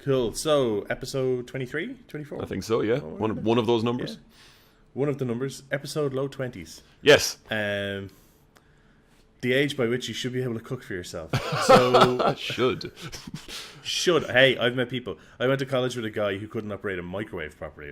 Cool. So, episode 23, 24? I think so, yeah. One of those numbers. Yeah. One of the numbers. Episode low 20s. Yes. The age by which you should be able to cook for yourself. So should. Hey, I've met people. I went to college with a guy who couldn't operate a microwave properly.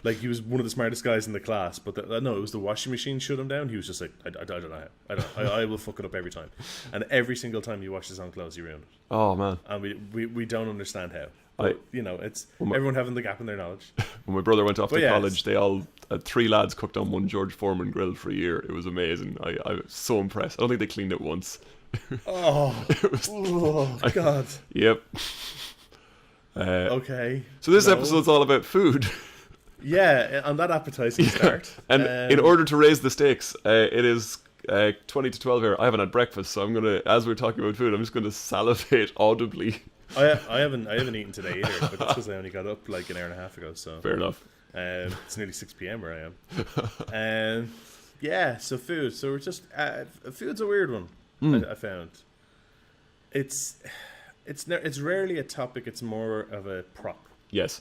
Like he was one of the smartest guys in the class, but no, it was the washing machine shut him down. He was just like, I don't know how. I will fuck it up every time. And every single time he washed his own clothes, he ruined it. Oh man. And we don't understand how. But, it's everyone having the gap in their knowledge. When my brother went off to college, they all 3 lads cooked on one George Foreman grill for a year. It was amazing. I was so impressed. I don't think they cleaned it once. God. Yep. Okay. So this episode's all about food. Yeah, on that appetizing start. And in order to raise the stakes, it is 20 to 12 here. I haven't had breakfast, so I'm gonna, as we're talking about food, I'm just gonna salivate audibly. I haven't eaten today either, but that's because I only got up like an hour and a half ago. So fair enough. It's nearly 6 p.m. where I am. Yeah. So food. So we're just food's a weird one. I found it's rarely a topic. It's more of a prop. Yes.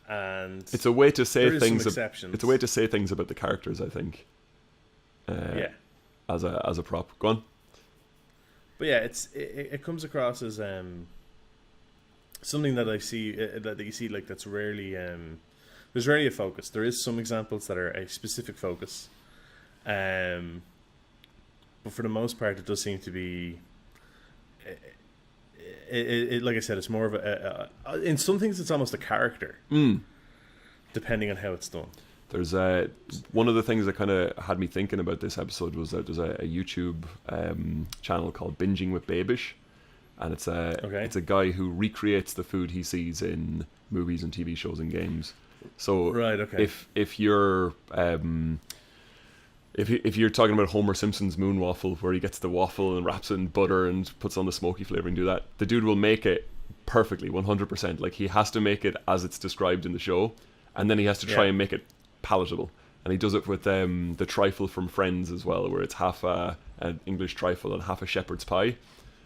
And it's a way to say things. It's a way to say things about the characters, I think. Yeah. As a prop. Go on. But yeah, it comes across as something that I see that you see like that's rarely there's rarely a focus. There is some examples that are a specific focus, but for the most part, it does seem to be. It like I said, it's more of a in some things it's almost a character, depending on how it's done. There's one of the things that kind of had me thinking about this episode was that there's a YouTube channel called Binging with Babish, and it's a guy who recreates the food he sees in movies and TV shows and games. So if you're if you're talking about Homer Simpson's moon waffle, where he gets the waffle and wraps it in butter and puts on the smoky flavoring, do that, the dude will make it perfectly, 100%. Like, he has to make it as it's described in the show, and then he has to try and make it palatable. And he does it with the trifle from Friends as well, where it's half an English trifle and half a shepherd's pie,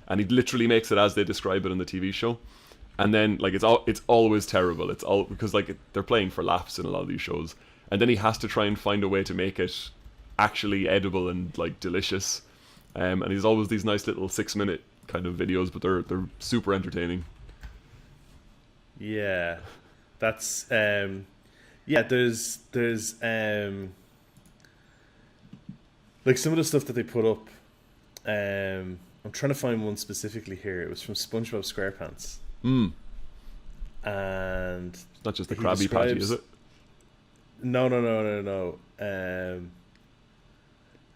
and he literally makes it as they describe it in the TV show. And then like it's always terrible. It's all because like they're playing for laughs in a lot of these shows, and then he has to try and find a way to make it actually edible and like delicious. And he's always these nice little 6-minute kind of videos, but they're super entertaining. Yeah, that's there's like some of the stuff that they put up. I'm trying to find one specifically here. It was from SpongeBob SquarePants. And it's not just the Krabby Patty, is it? No.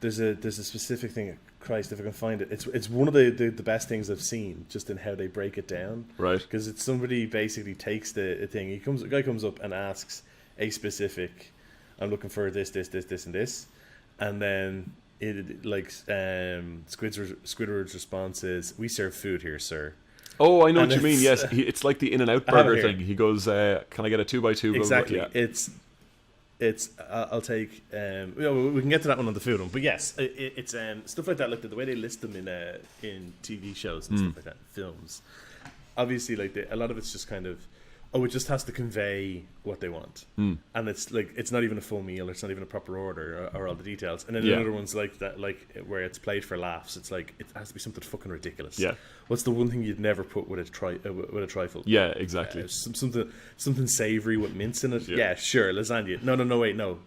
There's a specific thing. Christ, if I can find it, it's one of the best things I've seen, just in how they break it down. Right. Because it's somebody basically takes the thing. A guy comes up and asks a specific, I'm looking for this, and this, and then it like Squidward's response is, "We serve food here, sir." Oh, I know what you mean. Yes, it's like the In-N-Out burger thing. He goes, "Can I get a 2x2?" Exactly. Yeah. It's I'll take. We can get to that one on the food one, but yes, it's stuff like that. Like the way they list them in TV shows and stuff like that, films. Obviously, like a lot of it's just kind of, it just has to convey what they want, and it's like it's not even a full meal, it's not even a proper order or all the details. And then the other ones like that, like where it's played for laughs. It's like it has to be something fucking ridiculous. Yeah. What's the one thing you'd never put with a trifle? Yeah, exactly. Something savoury with mince in it. Yeah, sure, lasagna. No, wait, no.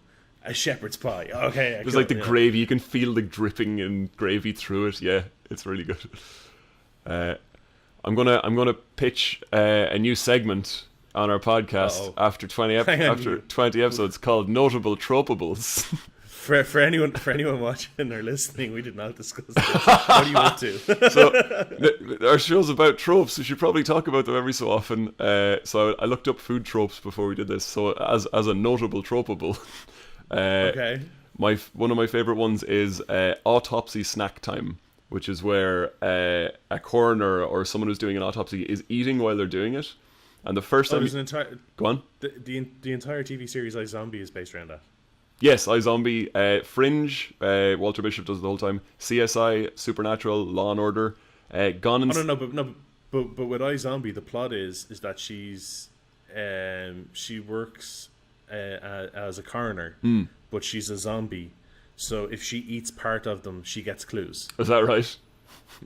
A shepherd's pie. Okay. There's like the gravy. You can feel the dripping and gravy through it. Yeah, it's really good. I'm gonna pitch a new segment on our podcast after 20 episodes called Notable Tropables. For anyone watching or listening, we did not discuss this. What are you up to? So our show's about tropes. We should probably talk about them every so often. So I looked up food tropes before we did this. So as a notable tropable, one of my favorite ones is autopsy snack time, which is where a coroner or someone who's doing an autopsy is eating while they're doing it. And the first time... Go on. The entire TV series iZombie is based around that. Yes, iZombie, Fringe, Walter Bishop does it the whole time, CSI, Supernatural, Law and Order, Gone in... but with iZombie, the plot is that she works as a coroner, but she's a zombie. So if she eats part of them, she gets clues. Is that right?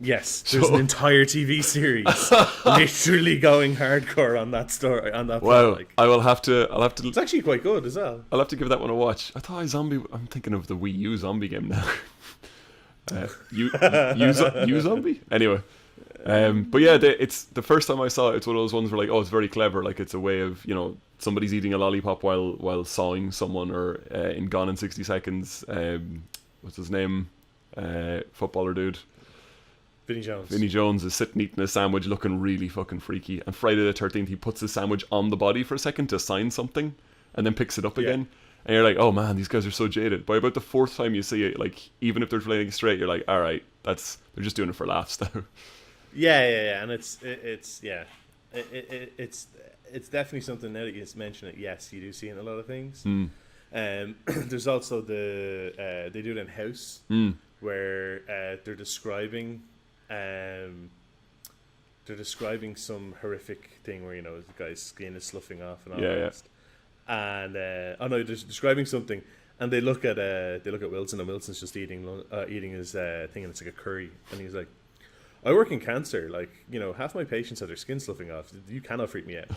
Yes, there's an entire TV series literally going hardcore on that story. On that wow, plot, like. I'll have to. It's actually quite good as well. I'll have to give that one a watch. I thought iZombie. I'm thinking of the Wii U zombie game now. You zombie. Anyway, but yeah, it's the first time I saw it. It's one of those ones where like, oh, it's very clever. Like it's a way of somebody's eating a lollipop while sawing someone, or in Gone in 60 Seconds. What's his name? Footballer dude. Vinny Jones is sitting eating a sandwich looking really fucking freaky. And Friday the 13th, he puts his sandwich on the body for a second to sign something and then picks it up again. And you're like, oh man, these guys are so jaded. By about the fourth time you see it, like, even if they're playing straight, you're like, alright, they're just doing it for laughs now. Yeah. And it's definitely something now that you mention it. Yes, you do see it in a lot of things. There's also they do it in House, where they're describing some horrific thing where the guy's skin is sloughing off and all that. And they're describing something, and they look at Wilson, and Wilson's just eating his thing, and it's like a curry, and he's like, I work in cancer, like, half my patients have their skin sloughing off. You cannot freak me out.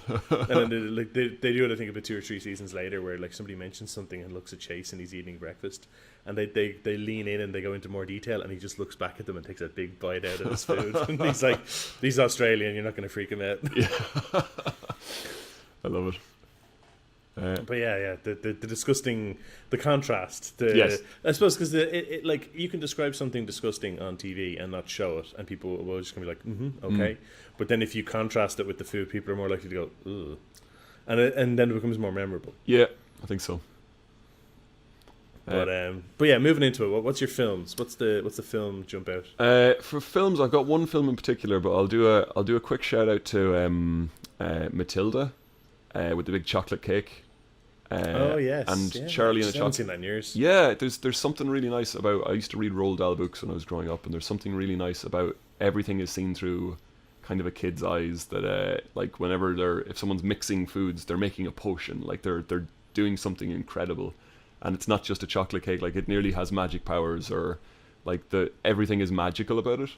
And then they do it, I think, about 2 or 3 seasons later, where like somebody mentions something and looks at Chase and he's eating breakfast, and they lean in and they go into more detail, and he just looks back at them and takes a big bite out of his food. And he's like, he's Australian, you're not going to freak him out. Yeah. I love it. But the disgusting, the contrast. Yes. I suppose because it like you can describe something disgusting on TV and not show it, and people will just gonna be like, okay. But then if you contrast it with the food, people are more likely to go, ugh, and then it becomes more memorable. Yeah, I think so. But yeah, moving into it, what's your films? What's the film jump out? For films, I've got one film in particular, but I'll do a quick shout out to Matilda, with the big chocolate cake. Yes, and Charlie and the Chocolate. I haven't seen that in years. Yeah, there's something really nice about. I used to read Roald Dahl books when I was growing up, and there's something really nice about everything is seen through kind of a kid's eyes. That like whenever if someone's mixing foods, they're making a potion. Like they're doing something incredible, and it's not just a chocolate cake. Like it nearly has magic powers, or like everything is magical about it.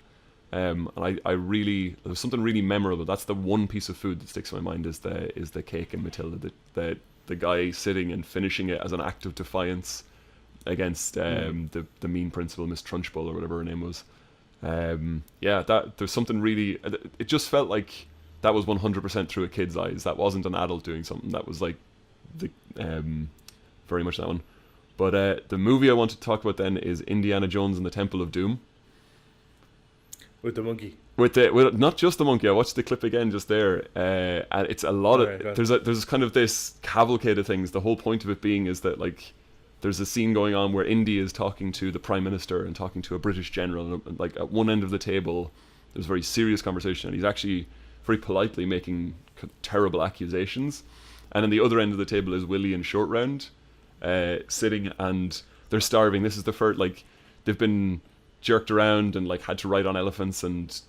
And I really, there's something really memorable. That's the one piece of food that sticks in my mind is the cake in Matilda. The guy sitting and finishing it as an act of defiance against the mean principal, Miss Trunchbull, or whatever her name was. There's something really. It just felt like that was 100% through a kid's eyes. That wasn't an adult doing something. That was like very much that one. But the movie I want to talk about then is Indiana Jones and the Temple of Doom. With the monkey. With not just the monkey. I watched the clip again just there, and it's a lot of. There's kind of this cavalcade of things. The whole point of it being is that like there's a scene going on where Indy is talking to the Prime Minister and talking to a British general, and like at one end of the table, there's a very serious conversation, and he's actually very politely making terrible accusations, and then the other end of the table is Willie and Short Round, sitting, and they're starving. This is the first, like, they've been jerked around and like had to ride on elephants and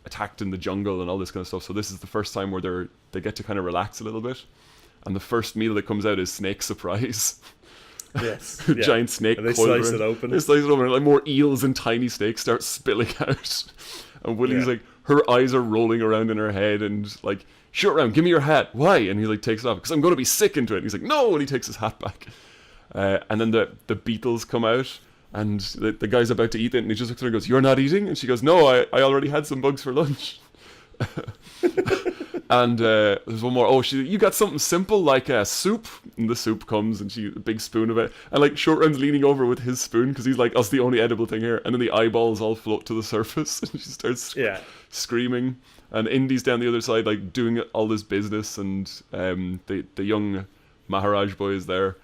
attacked in the jungle and all this kind of stuff. So this is the first time where they get to kind of relax a little bit, and the first meal that comes out is Snake Surprise. Yes, giant snake. And they slice it open. They slice it open, and like more eels and tiny snakes start spilling out. And Willie's like, her eyes are rolling around in her head, and like, Short Round, give me your hat. Why? And he like takes it off because I'm going to be sick into it. And he's like, no, and he takes his hat back. And then the beetles come out. And the guy's about to eat it, and he just looks at her and goes, "You're not eating?" And she goes, "No, I already had some bugs for lunch." And there's one more. Oh, you got something simple like soup? And the soup comes, and a big spoon of it. And like Short Round's leaning over with his spoon because he's like, "That's the only edible thing here." And then the eyeballs all float to the surface, and she starts screaming. And Indy's down the other side, like doing all this business, and the young Maharaj boy is there.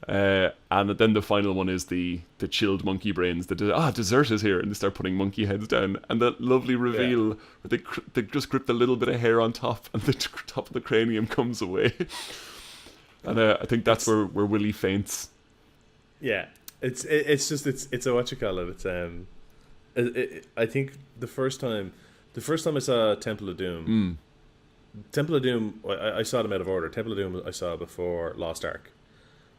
And then the final one is the chilled monkey brains. Dessert is here, and they start putting monkey heads down, and that lovely reveal where they just grip the little bit of hair on top, and the top of the cranium comes away. And I think that's where Willie faints. Yeah, it's a what you call it. It's I think the first time The first time I saw Temple of Doom, Temple of Doom, I saw them out of order. Temple of Doom I saw before Lost Ark,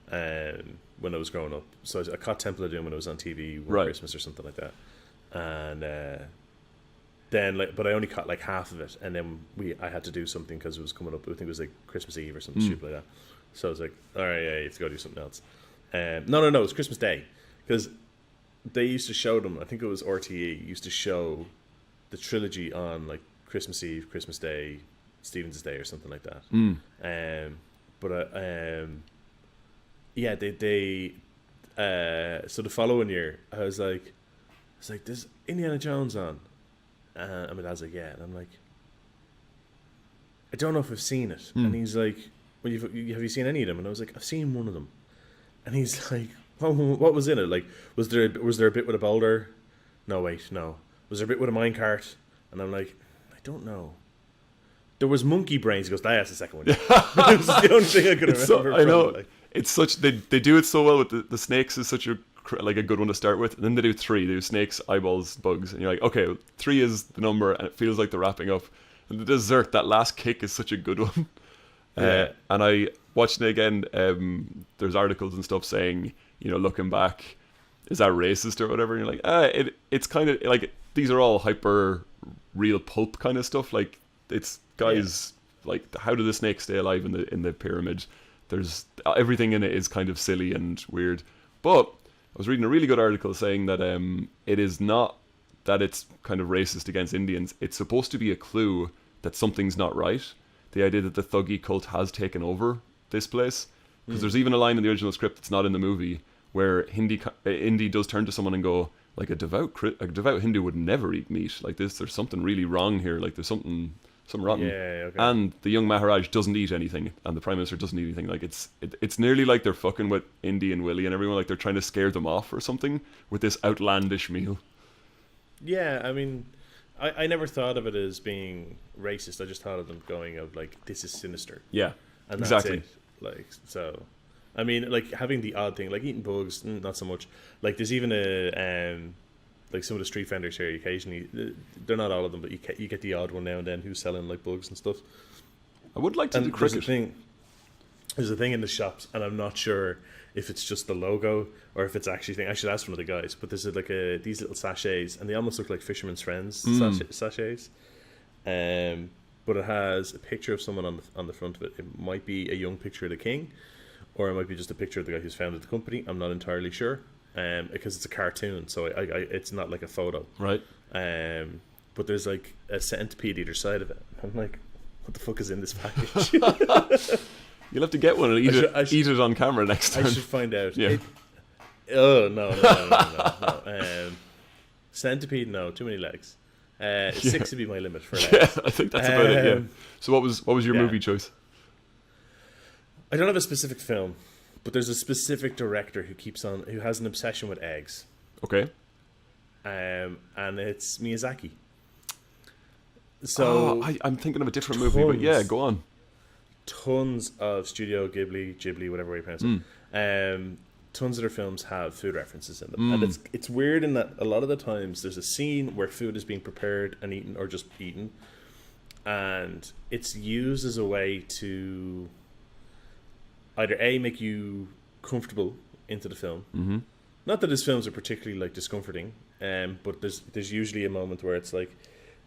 when I was growing up. So I caught Temple of Doom when it was on TV one Christmas or something like that, and then but I only caught like half of it, and then I had to do something because it was coming up. I think it was like Christmas Eve or something stupid like that. So I was like, all right, yeah, you have to go do something else. No, it was Christmas Day, because they used to show them. I think it was RTE used to show the trilogy on like Christmas Eve, Christmas Day, Stephen's Day, or something like that. Yeah, they so the following year, I was like, there's Indiana Jones on, and my dad's like, yeah, and I'm like, I don't know if I've seen it, and he's like, well, have you seen any of them? And I was like, I've seen one of them, and he's like, oh, what was in it? Like, was there a bit with a boulder? No, wait, no. Was there a bit with a minecart? And I'm like, I don't know. There was monkey brains. He goes, that's the second one. It was the only thing I could remember. I know. It's such they do it so well with the snakes is such a good one to start with. And then they do 3. They do snakes, eyeballs, bugs, and you're like, okay, 3 is the number, and it feels like they're wrapping up. And the dessert, that last kick, is such a good one. And I watching it again. There's articles and stuff saying, looking back, is that racist or whatever? And you're like, it's kind of like these are all hyper real pulp kind of stuff. Like it's guys like, how do the snakes stay alive in the pyramid? There's everything in it is kind of silly and weird. But I was reading a really good article saying that it is not that it's kind of racist against Indians. It's supposed to be a clue that something's not right. The idea that the Thuggee cult has taken over this place. Because there's even a line in the original script that's not in the movie where Indy does turn to someone and go, like, a devout Hindu would never eat meat like this. There's something really wrong here. Like, there's something rotten. Yeah, okay. And the young Maharaj doesn't eat anything, and the Prime Minister doesn't eat anything. Like, it's nearly like they're fucking with Indy and Willie and everyone. Like, they're trying to scare them off or something with this outlandish meal. Yeah, I mean, I never thought of it as being racist. I just thought of them going of like, this is sinister. Yeah, and exactly. That's it. Like, so, I mean, like having the odd thing, like eating bugs, not so much. Like, there's even like some of the street vendors here. Occasionally, they're not all of them, but you get the odd one now and then who's selling like bugs and stuff. I would like to do cricket. There's a thing in the shops, and I'm not sure if it's just the logo or if it's actually I should ask one of the guys, but there's like these little sachets, and they almost look like Fisherman's Friends sachets. But it has a picture of someone on the front of it. It might be a young picture of the king, or it might be just a picture of the guy who's founded the company. I'm not entirely sure, because it's a cartoon, so it's not like a photo. Right. But there's like a centipede either side of it. I'm like, what the fuck is in this package? You'll have to get one and eat it on camera next time. I should find out. Yeah. No. Centipede, no. Too many legs. 6 would be my limit for legs. Yeah, I think that's about it. Yeah. So what was your movie choice? I don't have a specific film, but there's a specific director who has an obsession with eggs. Okay. And it's Miyazaki. So I'm thinking of a different movie, but yeah, go on. Tons of Studio Ghibli, whatever way you pronounce it. Tons of their films have food references in them, and it's weird in that a lot of the times there's a scene where food is being prepared and eaten, or just eaten, and it's used as a way to either make you comfortable into the film. Not that his films are particularly like discomforting, but there's usually a moment where it's like,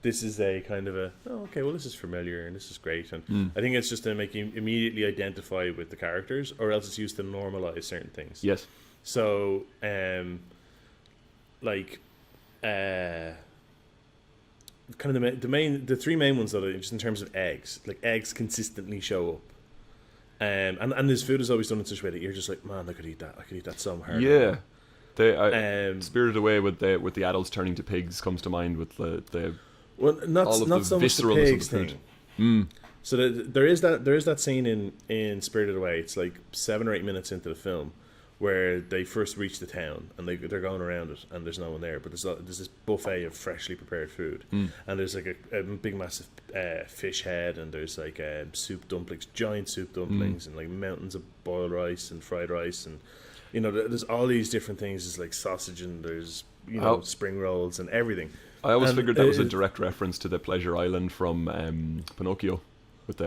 this is a kind of this is familiar and this is great, and I think it's just to make you immediately identify with the characters, or else it's used to normalize certain things. Yes. So, kind of the 3 main ones that are just in terms of eggs, like eggs consistently show up, and his food is always done in such a way that you're just like, man, I could eat that so hard. Yeah. Spirited Away with the adults turning to pigs comes to mind, with the well, not so much the pigs thing. So there is that scene in Spirited Away. It's like 7 or 8 minutes into the film where they first reach the town and they're going around it and there's no one there. But there's this buffet of freshly prepared food, and there's like a big massive fish head, and there's like soup dumplings, giant soup dumplings, and like mountains of boiled rice and fried rice, and there's all these different things. There's like sausage, and there's spring rolls and everything. I always And figured that was a direct reference to the Pleasure Island from Pinocchio, with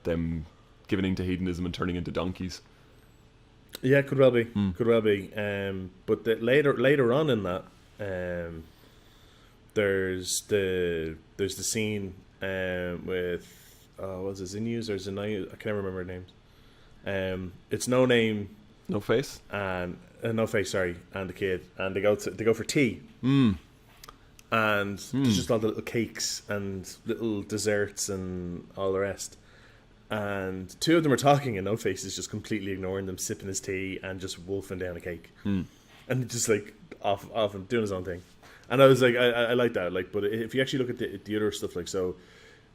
them giving into hedonism and turning into donkeys. Yeah, could well be. Could well be. But later on in that, there's the scene with what's his Zinus or Zinai? I can't remember their names. It's No Name, No Face, and No Face. Sorry, and the kid, and they go for tea. And there's just all the little cakes and little desserts and all the rest. And two of them are talking, and No Face is just completely ignoring them, sipping his tea and just wolfing down a cake, and just like off and doing his own thing. And I was like, I like that. Like, but if you actually look at the other stuff, like so,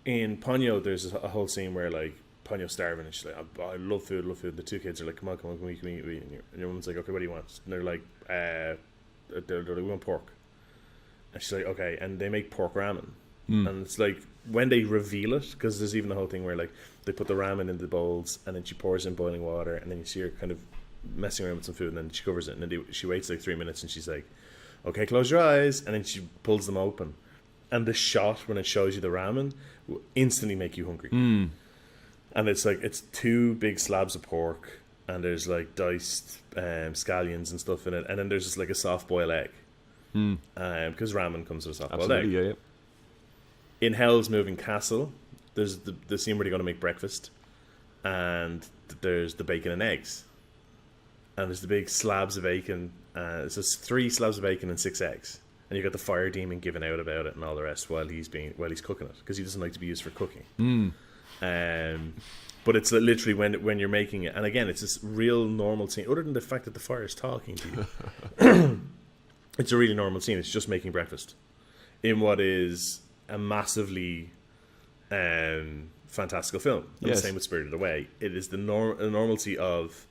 in Ponyo, there's a whole scene where like Ponyo's starving, and she's like, I love food. The two kids are like, come on, can we eat? And your woman's like, okay, what do you want? And they're like, we want pork. And she's like, okay, and they make pork ramen. And it's like, when they reveal it, because there's even the whole thing where like they put the ramen in the bowls, and then she pours in boiling water, and then you see her kind of messing around with some food, and then she covers it, and then she waits like 3 minutes, and she's like, okay, close your eyes, and then she pulls them open, and the shot when it shows you the ramen will instantly make you hungry. And it's like, it's two big slabs of pork, and there's like diced scallions and stuff in it, and then there's just like a soft boiled egg, because ramen comes with a soft boiled egg. yeah. In Hell's Moving Castle, there's the scene where they're going to make breakfast, and there's the bacon and eggs, and there's the big slabs of bacon. It's just 3 slabs of bacon and 6 eggs, and you got the fire demon giving out about it and all the rest while he's cooking it, because he doesn't like to be used for cooking. But it's literally when you're making it, and again, it's this real normal scene. Other than the fact that the fire is talking to you, it's a really normal scene. It's just making breakfast in what is a massively fantastical film. And the same with Spirited Away. It is the normalcy of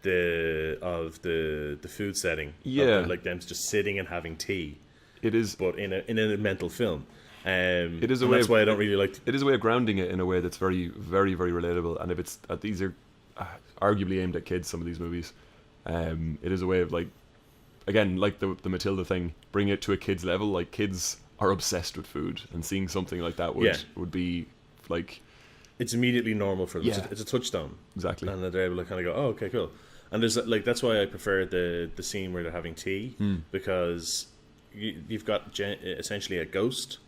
the food setting. Of like them just sitting and having tea. It is, but in a mental film. It is a way. That's why I don't really like. It is a way of grounding it in a way that's very, very, very relatable. And if it's these are arguably aimed at kids, some of these movies, it is a way of like, again, like the Matilda thing, bring it to a kid's level. Like, kids are obsessed with food, and seeing something like that would be like, it's immediately normal for them. Yeah. It's a touchstone, exactly, and they're able to kind of go, oh, okay, cool. And there's like, that's why I prefer the scene where they're having tea, because you've got essentially a ghost,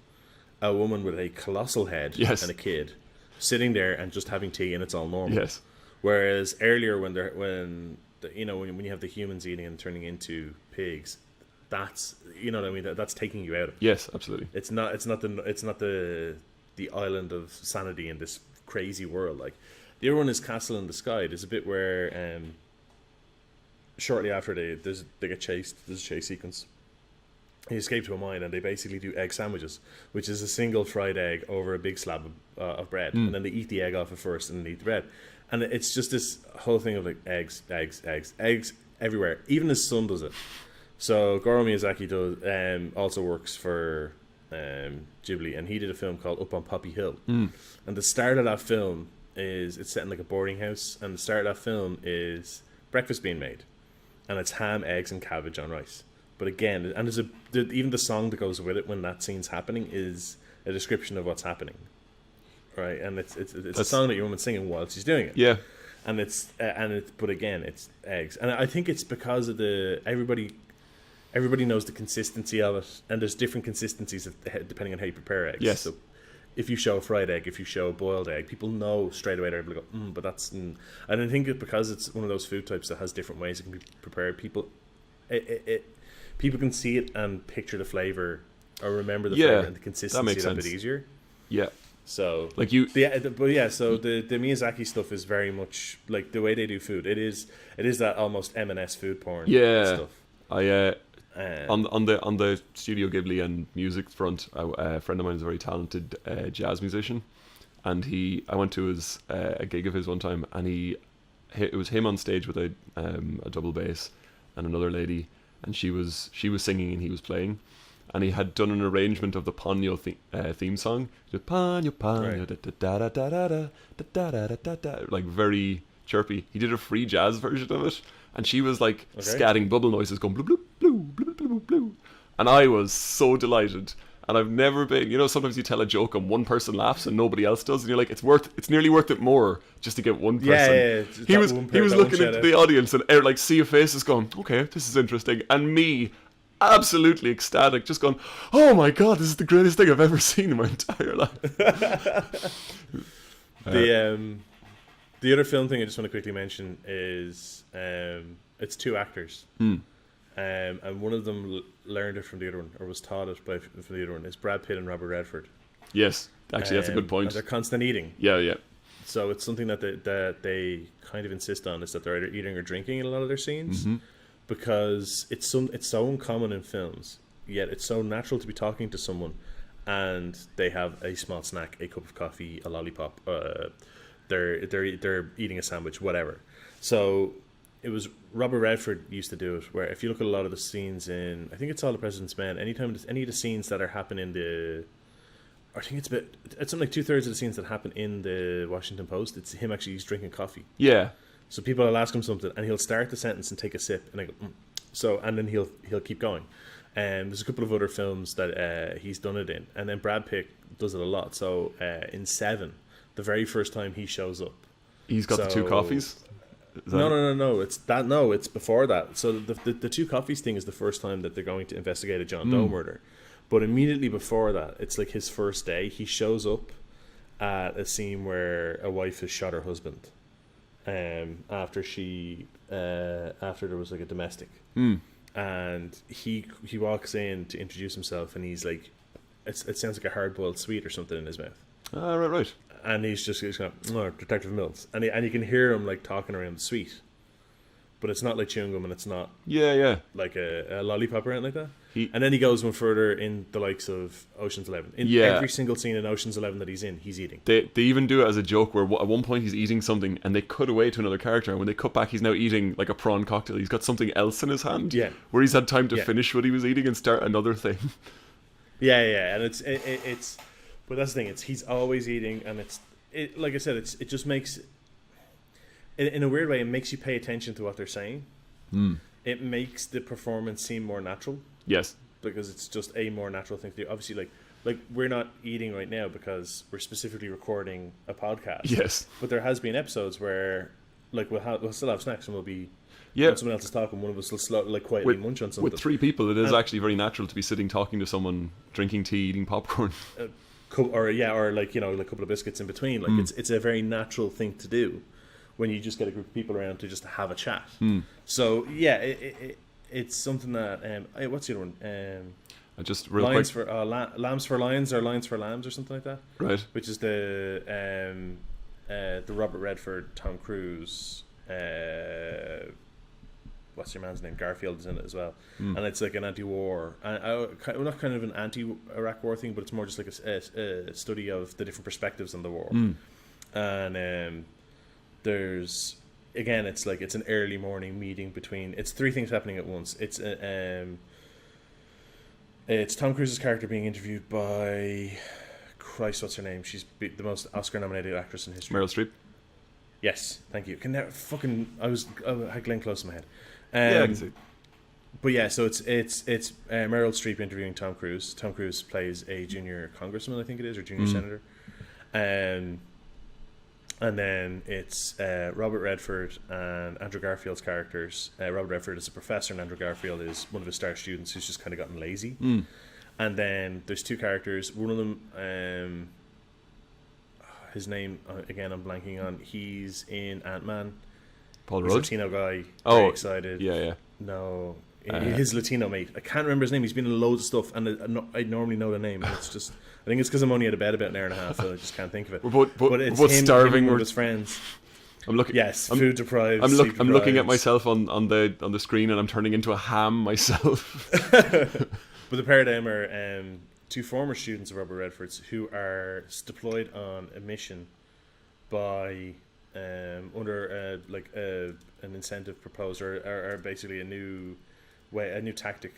a woman with a colossal head, and a kid sitting there and just having tea, and it's all normal. Yes. Whereas earlier when you have the humans eating and turning into pigs, that's, you know what I mean, that's taking you out of it. Yes, absolutely. It's not the island of sanity in this crazy world. Like, the other one is Castle in the Sky. There's a bit where shortly after they get chased, there's a chase sequence. They escape to a mine, and they basically do egg sandwiches, which is a single fried egg over a big slab of bread, and then they eat the egg off it first and then eat the bread. And it's just this whole thing of like eggs everywhere. Even his son does it. So Goro Miyazaki also works for Ghibli, and he did a film called Up on Poppy Hill. And the start of that film it's set in like a boarding house, and the start of that film is breakfast being made, and it's ham, eggs, and cabbage on rice. But again, and even the song that goes with it when that scene's happening is a description of what's happening, right? And it's a song that your woman's singing while she's doing it. Yeah, and but again, it's eggs, and I think it's because of everybody knows the consistency of it, and there's different consistencies depending on how you prepare eggs. Yes. So if you show a fried egg, if you show a boiled egg, people know straight away. They're able to go, but that's. And I think because it's one of those food types that has different ways it can be prepared, people can see it and picture the flavor or remember the flavor and the consistency of it easier. Yeah. So like so the Miyazaki stuff is very much like the way they do food. It is that almost M&S food porn stuff. On the Studio Ghibli and music front, a friend of mine is a very talented jazz musician, and I went to a gig of his one time, and it was him on stage with a double bass and another lady, and she was singing and he was playing, and he had done an arrangement of the Ponyo theme song, Ponyo Ponyo da da da da da da da da da da, like very chirpy. He did a free jazz version of it, and she was like scatting bubble noises, going blue blue blue blue blue blue, and I was so delighted And I've never been, sometimes you tell a joke and one person laughs and nobody else does, and you're like, it's nearly worth it more just to get one person. Yeah. He was looking into the audience and like see a face is going, okay, this is interesting, and me, absolutely ecstatic, just going, oh my god, this is the greatest thing I've ever seen in my entire life. The other film thing I just want to quickly mention is it's two actors. And one of them learned it from the other one, or was taught it from the other one. Is Brad Pitt and Robert Redford. Yes, actually, that's a good point. They're constant eating. Yeah. So it's something that they kind of insist on, is that they're either eating or drinking in a lot of their scenes, because it's so uncommon in films. Yet it's so natural to be talking to someone, and they have a small snack, a cup of coffee, a lollipop. They're eating a sandwich, whatever. So it was Robert Redford used to do it, where if you look at a lot of the scenes in, I think it's All the President's Men, anytime any of the scenes that are happening in I think it's something like 2/3 of the scenes that happen in the Washington Post, it's him actually, he's drinking coffee. Yeah. So people will ask him something, and he'll start the sentence and take a sip, and I go, So, and then he'll keep going. And there's a couple of other films that he's done it in, and then Brad Pitt does it a lot. So in Seven, the very first time he shows up, he's got the two coffees. No. It's before that. So the two coffees thing is the first time that they're going to investigate a John Doe murder. But immediately before that, it's like his first day. He shows up at a scene where a wife has shot her husband, after there was like a domestic. And he walks in to introduce himself, and he's like, it sounds like a hard-boiled sweet or something in his mouth. Right. And he's going, oh, Detective Mills. And you can hear him like talking around the sweet. But it's not like chewing gum, and it's not like a lollipop or anything like that. And then he goes one further in the likes of Ocean's 11. In every single scene in Ocean's 11 that he's in, he's eating. They even do it as a joke where at one point he's eating something and they cut away to another character, and when they cut back, he's now eating like a prawn cocktail. He's got something else in his hand, where he's had time to finish what he was eating and start another thing. And it's but that's the thing, he's always eating, and like I said, it just makes, in a weird way, it makes you pay attention to what they're saying. It makes the performance seem more natural. Yes, because it's just a more natural thing to do. Obviously, like we're not eating right now because we're specifically recording a podcast. Yes, but there has been episodes where like we'll still have snacks, and we'll be when someone else is talking, one of us will quietly munch on something. With three people, it is actually very natural to be sitting talking to someone, drinking tea, eating popcorn. Or like like a couple of biscuits in between. Like it's a very natural thing to do when you just get a group of people around to just have a chat. So it's something that what's the other one? Just real Lions quick. for Lambs for Lions, or Lions for Lambs, or something like that. Right. Which is the Robert Redford, Tom Cruise, what's your man's name? Garfield is in it as well, and it's like an anti-war, not kind of an anti-Iraq war thing, but it's more just like a study of the different perspectives on the war. And there's, again, it's like it's an early morning meeting between, it's three things happening at once. It's Tom Cruise's character being interviewed by, Christ, what's her name? She's the most Oscar-nominated actress in history. Meryl Streep. Yes, thank you. I had Glenn close in my head. I can see. But yeah, so it's Meryl Streep interviewing Tom Cruise. Tom Cruise plays a junior congressman, I think it is, or junior senator. And then it's Robert Redford and Andrew Garfield's characters. Robert Redford is a professor, and Andrew Garfield is one of his star students who's just kind of gotten lazy. And then there's two characters. One of them, his name, again, I'm blanking on. He's in Ant-Man. Paul Rudd? Latino guy. Very excited. Yeah. No, his Latino mate. I can't remember his name. He's been in loads of stuff, and I normally know the name. And it's just, I think it's because I'm only at bed about an hour and a half, so I just can't think of it. But it's both him, starving. Him with his friends. I'm looking. Yes, food deprived. I'm looking at myself on the screen, and I'm turning into a ham myself. But the pair of them are two former students of Robert Redford's who are deployed on a mission by under an incentive proposed, or basically a new tactic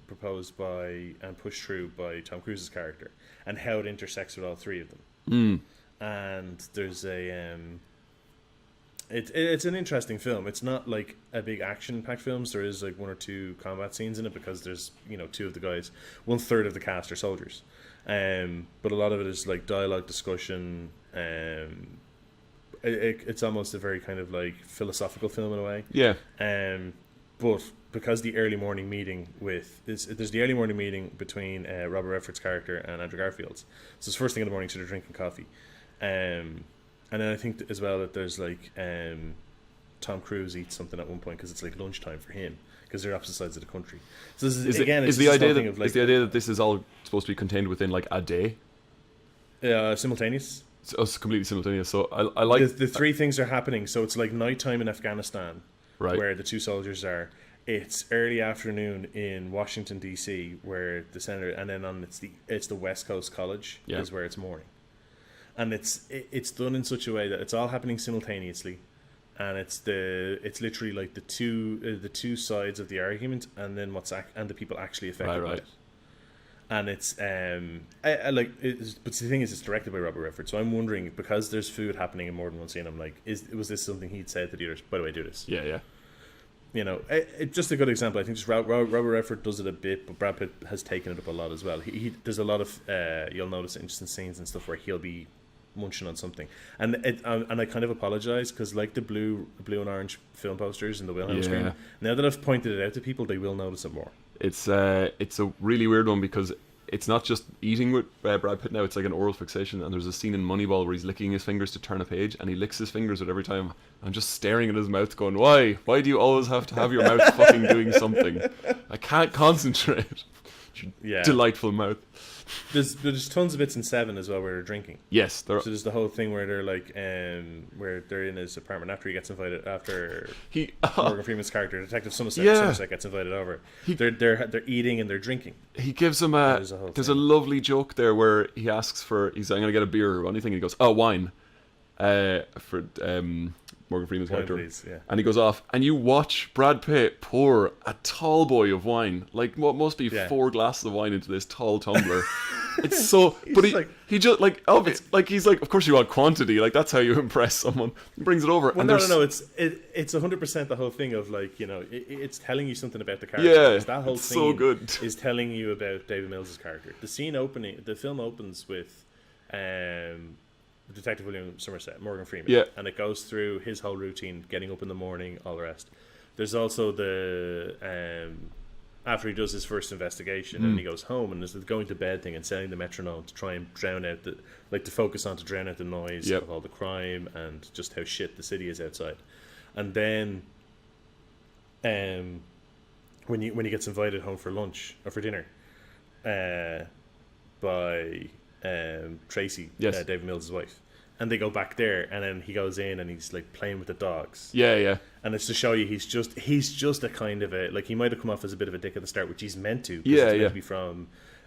proposed by and pushed through by Tom Cruise's character, and how it intersects with all three of them. And there's It's an interesting film. It's not like a big action-packed film. So there is like one or two combat scenes in it because there's two of the guys, 1/3 of the cast are soldiers, but a lot of it is like dialogue, discussion. It's almost a very kind of like philosophical film in a way. Yeah. But because the early morning meeting there's the early morning meeting between Robert Redford's character and Andrew Garfield's. So it's first thing in the morning, so they're drinking coffee. And then I think as well that there's like Tom Cruise eats something at one point because it's like lunchtime for him because they're opposite sides of the country. So this is the idea that this is all supposed to be contained within like a day? Simultaneous. So it's completely simultaneous. So I like the three things are happening. So it's like nighttime in Afghanistan, right, where the two soldiers are. It's early afternoon in Washington D.C. where the senator, and then it's the West Coast College is where it's morning. And it's done in such a way that it's all happening simultaneously, and it's literally like the two sides of the argument, and then and the people actually affected by it. And it's I like it, but the thing is, it's directed by Robert Redford. So I'm wondering, because there's food happening in more than one scene, I'm like, was this something he'd said to the others? By the way, do this. Yeah. Just a good example. I think just Robert Redford does it a bit, but Brad Pitt has taken it up a lot as well. There's a lot of you'll notice interesting scenes and stuff where he'll be munching on something, and I kind of apologize because like the blue and orange film posters and the Wilhelm screen, now that I've pointed it out to people, they will notice it more. It's a really weird one because it's not just eating with Brad Pitt now, it's like an oral fixation. And there's a scene in Moneyball where he's licking his fingers to turn a page, and he licks his fingers with every time. I'm just staring at his mouth going, why do you always have to have your mouth fucking doing something? I can't concentrate. Delightful mouth. There's tons of bits in 7 as well where they're drinking. Yes, so there's the whole thing where they're like where they're in his apartment after he gets invited, after Morgan Freeman's character Detective Somerset gets invited over. They're eating and they're drinking. He gives him there's a lovely joke there where he asks I'm gonna get a beer or anything, and he goes, oh, wine, for Morgan Freeman's character, please, and he goes off, and you watch Brad Pitt pour a tall boy of wine, like what must be 4 glasses of wine into this tall tumbler. It's so, but he just like, it's like he's like, of course you want quantity, like that's how you impress someone. He brings it over, well, no, it's 100% the whole thing of like, it's telling you something about the character. Yeah, that whole scene so good is telling you about David Mills' character. The film opens with Detective William Somerset, Morgan Freeman, and it goes through his whole routine, getting up in the morning, all the rest. There's also the after he does his first investigation and he goes home, and there's the going to bed thing and setting the metronome to try and drown out to drown out the noise of all the crime and just how shit the city is outside. And then when he gets invited home for lunch or for dinner by Tracy, David Mills' wife, and they go back there, and then he goes in and he's like playing with the dogs. And it's to show you he's just a kind of a, like, he might have come off as a bit of a dick at the start, which he's meant to.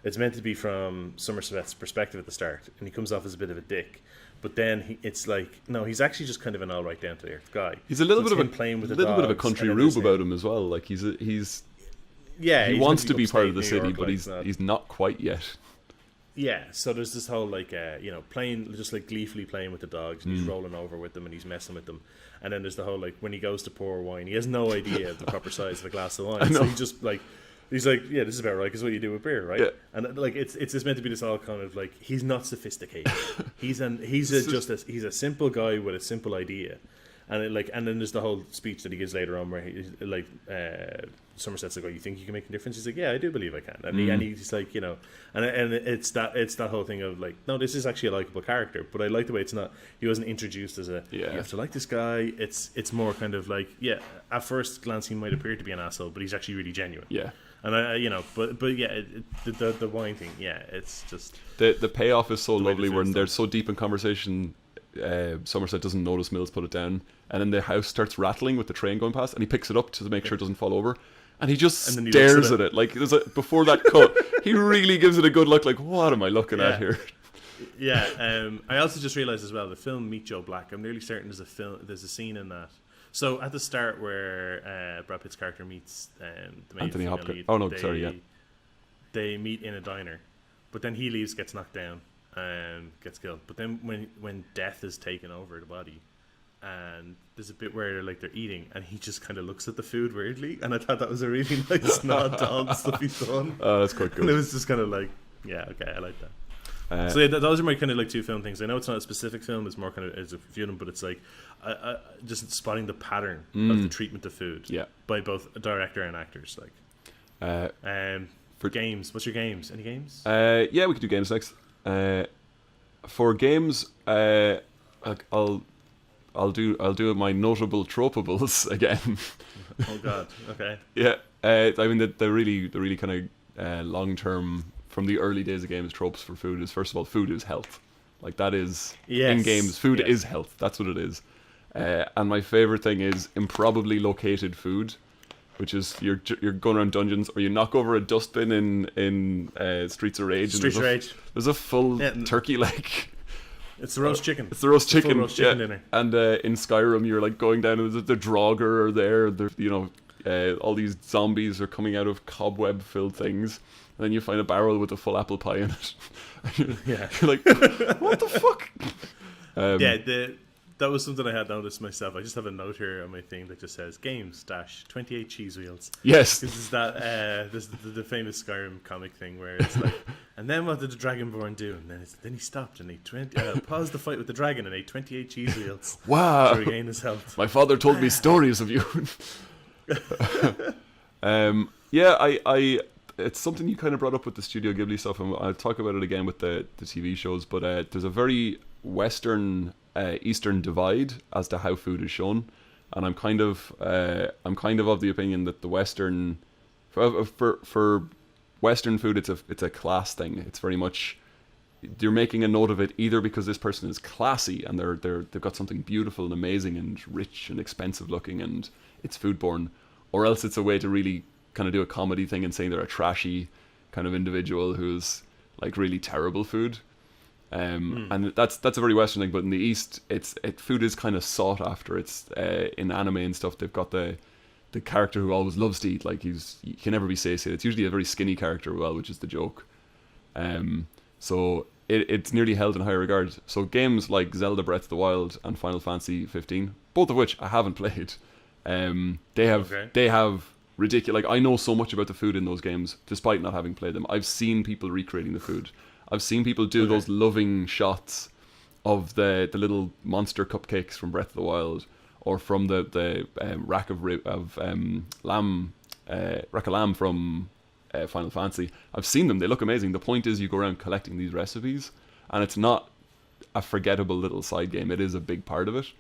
It's meant to be from Somerset's perspective at the start, and he comes off as a bit of a dick. But then it's like, no, he's actually just kind of an all right down to earth guy. He's a little bit of a country rube about him as well. Like he wants to be part of the city, but he's not quite yet. Yeah, so there's this whole like playing, just like gleefully playing with the dogs, and he's rolling over with them and he's messing with them. And then there's the whole like when he goes to pour wine, he has no idea the proper size of a glass of wine. So he just like, he's like, yeah, this is about right, because what you do with beer, right? Yeah. And like it's just meant to be this all kind of like, he's not sophisticated. he's a simple guy with a simple idea. And and then there's the whole speech that he gives later on where he like Somerset's like, oh, you think you can make a difference? He's like, yeah, I do believe I can. And he's like, and it's that whole thing of like, no, this is actually a likable character. But I like the way it's not, he wasn't introduced as you have to like this guy. It's more kind of like, at first glance he might appear to be an asshole, but he's actually really genuine. Yeah. And the wine thing, it's just the payoff is so lovely when they're so deep in conversation. Somerset doesn't notice Mills put it down, and then the house starts rattling with the train going past, and he picks it up to make sure it doesn't fall over, and he just stares at it like before that cut. He really gives it a good look, like, what am I looking at here? I also just realized as well, the film Meet Joe Black, I'm nearly certain there's a scene in that. So at the start where Brad Pitt's character meets the main Anthony Hopkins, they meet in a diner, but then he leaves, gets knocked down, and gets killed. But then when death is taken over the body, and there's a bit where like they're eating, and he just kind of looks at the food weirdly, and I thought that was a really nice nod to all the stuff he's done. Oh, that's quite good. And it was just kind of like, yeah, okay, I like that. So yeah, those are my kind of like two film things. I know it's not a specific film; it's more kind of as a few of them, but it's like just spotting the pattern of the treatment of food by both a director and actors. Like, for games, what's your games? Any games? Yeah, we could do games next. For games, I'll do my notable tropables again. Oh God, okay. Yeah, I mean the really kind of long term from the early days of games tropes for food is, first of all, food is health. Like that is in games, food is health. That's what it is. And my favorite thing is improbably located food, which is you're going around dungeons, or you knock over a dustbin in Streets of Rage. There's a full turkey leg. It's the roast chicken. It's the roast chicken. Full roast chicken dinner. And in Skyrim, you're like going down, and the Draugr are there. All these zombies are coming out of cobweb-filled things, and then you find a barrel with a full apple pie in it. You're like, what the fuck? That was something I had noticed myself. I just have a note here on my thing that just says games - 28 cheese wheels. Yes, this is the famous Skyrim comic thing where it's like, and then what did the Dragonborn do? And then he stopped and he paused the fight with the dragon and ate 28 cheese wheels. Wow! To regain his health. My father told me stories of you. It's something you kind of brought up with the Studio Ghibli stuff, and I'll talk about it again with the TV shows. But there's a very Western Eastern divide as to how food is shown, and I'm kind of of the opinion that the Western for Western food it's a class thing. It's very much you're making a note of it either because this person is classy and they've got something beautiful and amazing and rich and expensive looking and it's foodborne, or else it's a way to really kind of do a comedy thing and saying they're a trashy kind of individual who's like really terrible food. And that's a very Western thing, but in the East, food is kind of sought after. It's in anime and stuff. They've got the character who always loves to eat. Like he can never be satiated. It's usually a very skinny character, which is the joke. So it's nearly held in high regard. So games like Zelda Breath of the Wild and Final Fantasy 15, both of which I haven't played, they have ridiculous. Like I know so much about the food in those games, despite not having played them. I've seen people recreating the food. I've seen people do those loving shots of the little monster cupcakes from Breath of the Wild, or from the rack of lamb from Final Fantasy. I've seen them; they look amazing. The point is, you go around collecting these recipes, and it's not a forgettable little side game. It is a big part of it.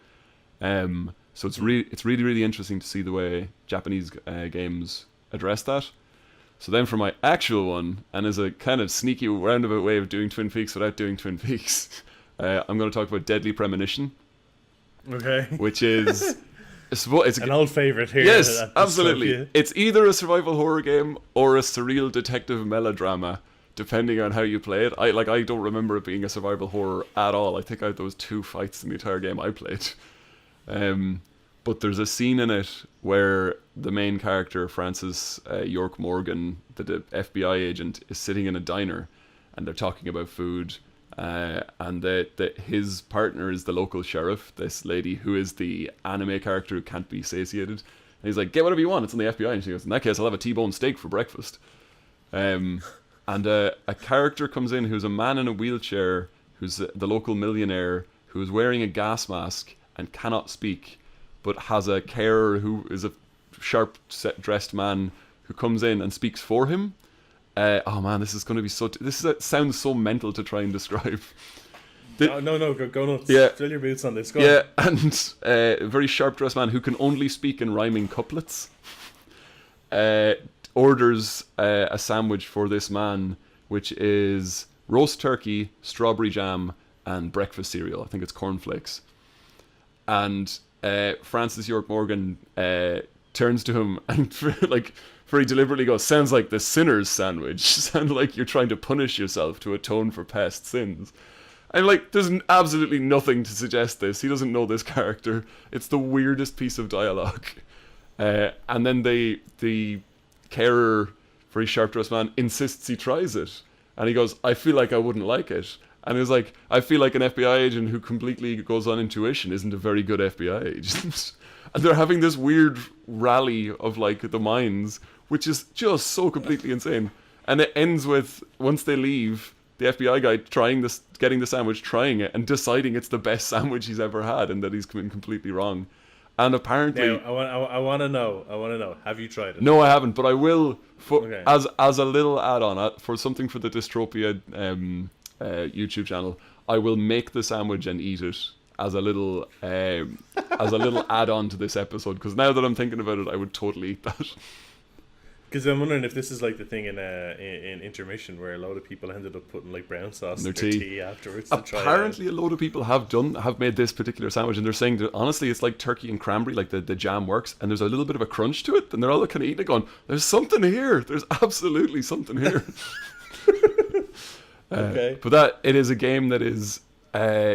So it's really interesting to see the way Japanese games address that. So then for my actual one, and as a kind of sneaky roundabout way of doing Twin Peaks without doing Twin Peaks, I'm going to talk about Deadly Premonition. Okay. Which is... it's an old favourite here. Yes, absolutely. Stuff, yeah. It's either a survival horror game or a surreal detective melodrama, depending on how you play it. I don't remember it being a survival horror at all. I think I had those 2 fights in the entire game I played. But there's a scene in it where the main character, Francis York Morgan, the FBI agent, is sitting in a diner and they're talking about food. And his partner is the local sheriff, this lady who is the anime character who can't be satiated. And he's like, get whatever you want, it's on the FBI. And she goes, in that case, I'll have a T-bone steak for breakfast. And a character comes in who's a man in a wheelchair, who's the local millionaire, who's wearing a gas mask and cannot speak, but has a carer who is a sharp dressed man who comes in and speaks for him. Oh man, this is going to be so... sounds so mental to try and describe. No, go nuts. Yeah. Fill your boots on this. Go on. And a very sharp dressed man who can only speak in rhyming couplets orders a sandwich for this man, which is roast turkey, strawberry jam, and breakfast cereal. I think it's cornflakes. And Francis York Morgan turns to him and very deliberately goes, sounds like the sinner's sandwich. Sounds like you're trying to punish yourself to atone for past sins. And there's absolutely nothing to suggest this. He doesn't know this character. It's the weirdest piece of dialogue. And then the carer, very sharp dressed man, insists he tries it. And he goes, I feel like I wouldn't like it. And it was like, I feel like an FBI agent who completely goes on intuition isn't a very good FBI agent. And they're having this weird rally of like the minds, which is just so completely insane. And it ends with, once they leave, the FBI guy getting the sandwich, trying it, and deciding it's the best sandwich he's ever had, and that he's been completely wrong. And apparently, now, I want to know. Have you tried it? no, I haven't, but I will Okay. as a little add-on for something for the Dystropia YouTube channel. I will make the sandwich and eat it as a little add-on to this episode, because now that I'm thinking about it, I would totally eat that. Because I'm wondering if this is like the thing in intermission where a lot of people ended up putting like brown sauce in their tea afterwards. Apparently, a load of people have made this particular sandwich, and they're saying that honestly, it's like turkey and cranberry, like the jam works, and there's a little bit of a crunch to it, and they're all kind of eating it, going, "There's something here. There's absolutely something here." Okay. But it is a game that is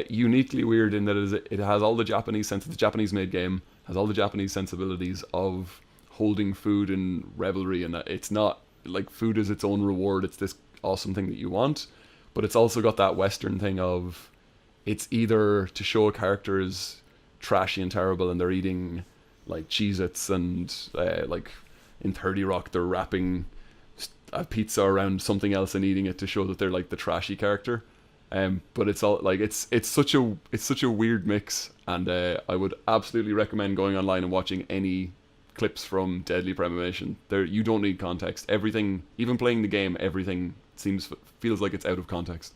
uniquely weird in that it has all the Japanese sense. The Japanese-made game has all the Japanese sensibilities of holding food in revelry, and it's not like food is its own reward. It's this awesome thing that you want, but it's also got that Western thing of it's either to show a character is trashy and terrible, and they're eating like Cheez-Its, and like in 30 Rock they're wrapping a pizza around something else and eating it to show that they're like the trashy character. But it's all like it's such a weird mix, and I would absolutely recommend going online and watching any clips from Deadly Premonition. There, you don't need context. Everything, even playing the game, everything feels like it's out of context.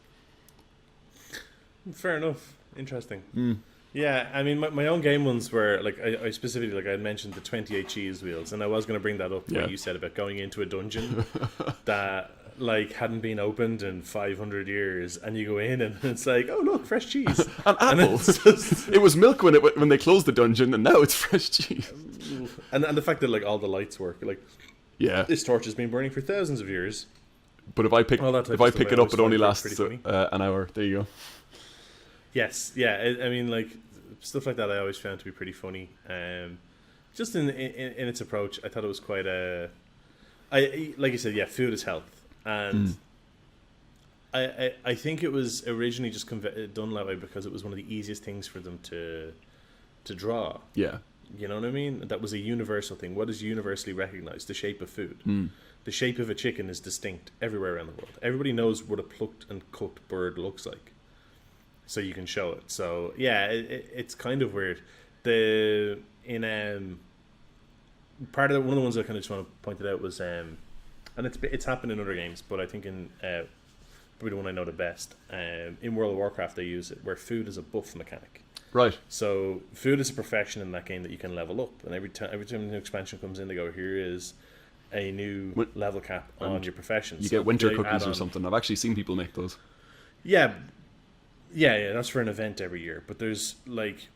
Fair enough. Interesting. Yeah, I mean, my own game ones were like I specifically, like I had mentioned the 28 cheese wheels, and I was going to bring that up what you said about going into a dungeon that like hadn't been opened in 500 years, and you go in and it's like, oh look, fresh cheese. An apple. It was milk when they closed the dungeon, and now it's fresh cheese. And the fact that like all the lights work, like this torch has been burning for thousands of years. But if I pick it up, it only lasts an hour. There you go. Yes, yeah. I mean, like stuff like that, I always found to be pretty funny. Just in its approach, I thought it was quite like you said, yeah, food is health, and I think it was originally just done that way because it was one of the easiest things for them to draw. Yeah. You know what I mean? That was a universal thing. What is universally recognized? The shape of food. The shape of a chicken is distinct everywhere around the world. Everybody knows what a plucked and cooked bird looks like, so you can show it. So yeah, it's kind of weird. Part of one of the ones I kind of just want to point it out was, and it's happened in other games, but I think in probably the one I know the best, in World of Warcraft they use it where food is a buff mechanic. Right. So food is a profession in that game that you can level up, and every time a new expansion comes in, they go, here is a new level cap on your profession. You get winter cookies or something. I've actually seen people make those. Yeah, that's for an event every year. But there's like,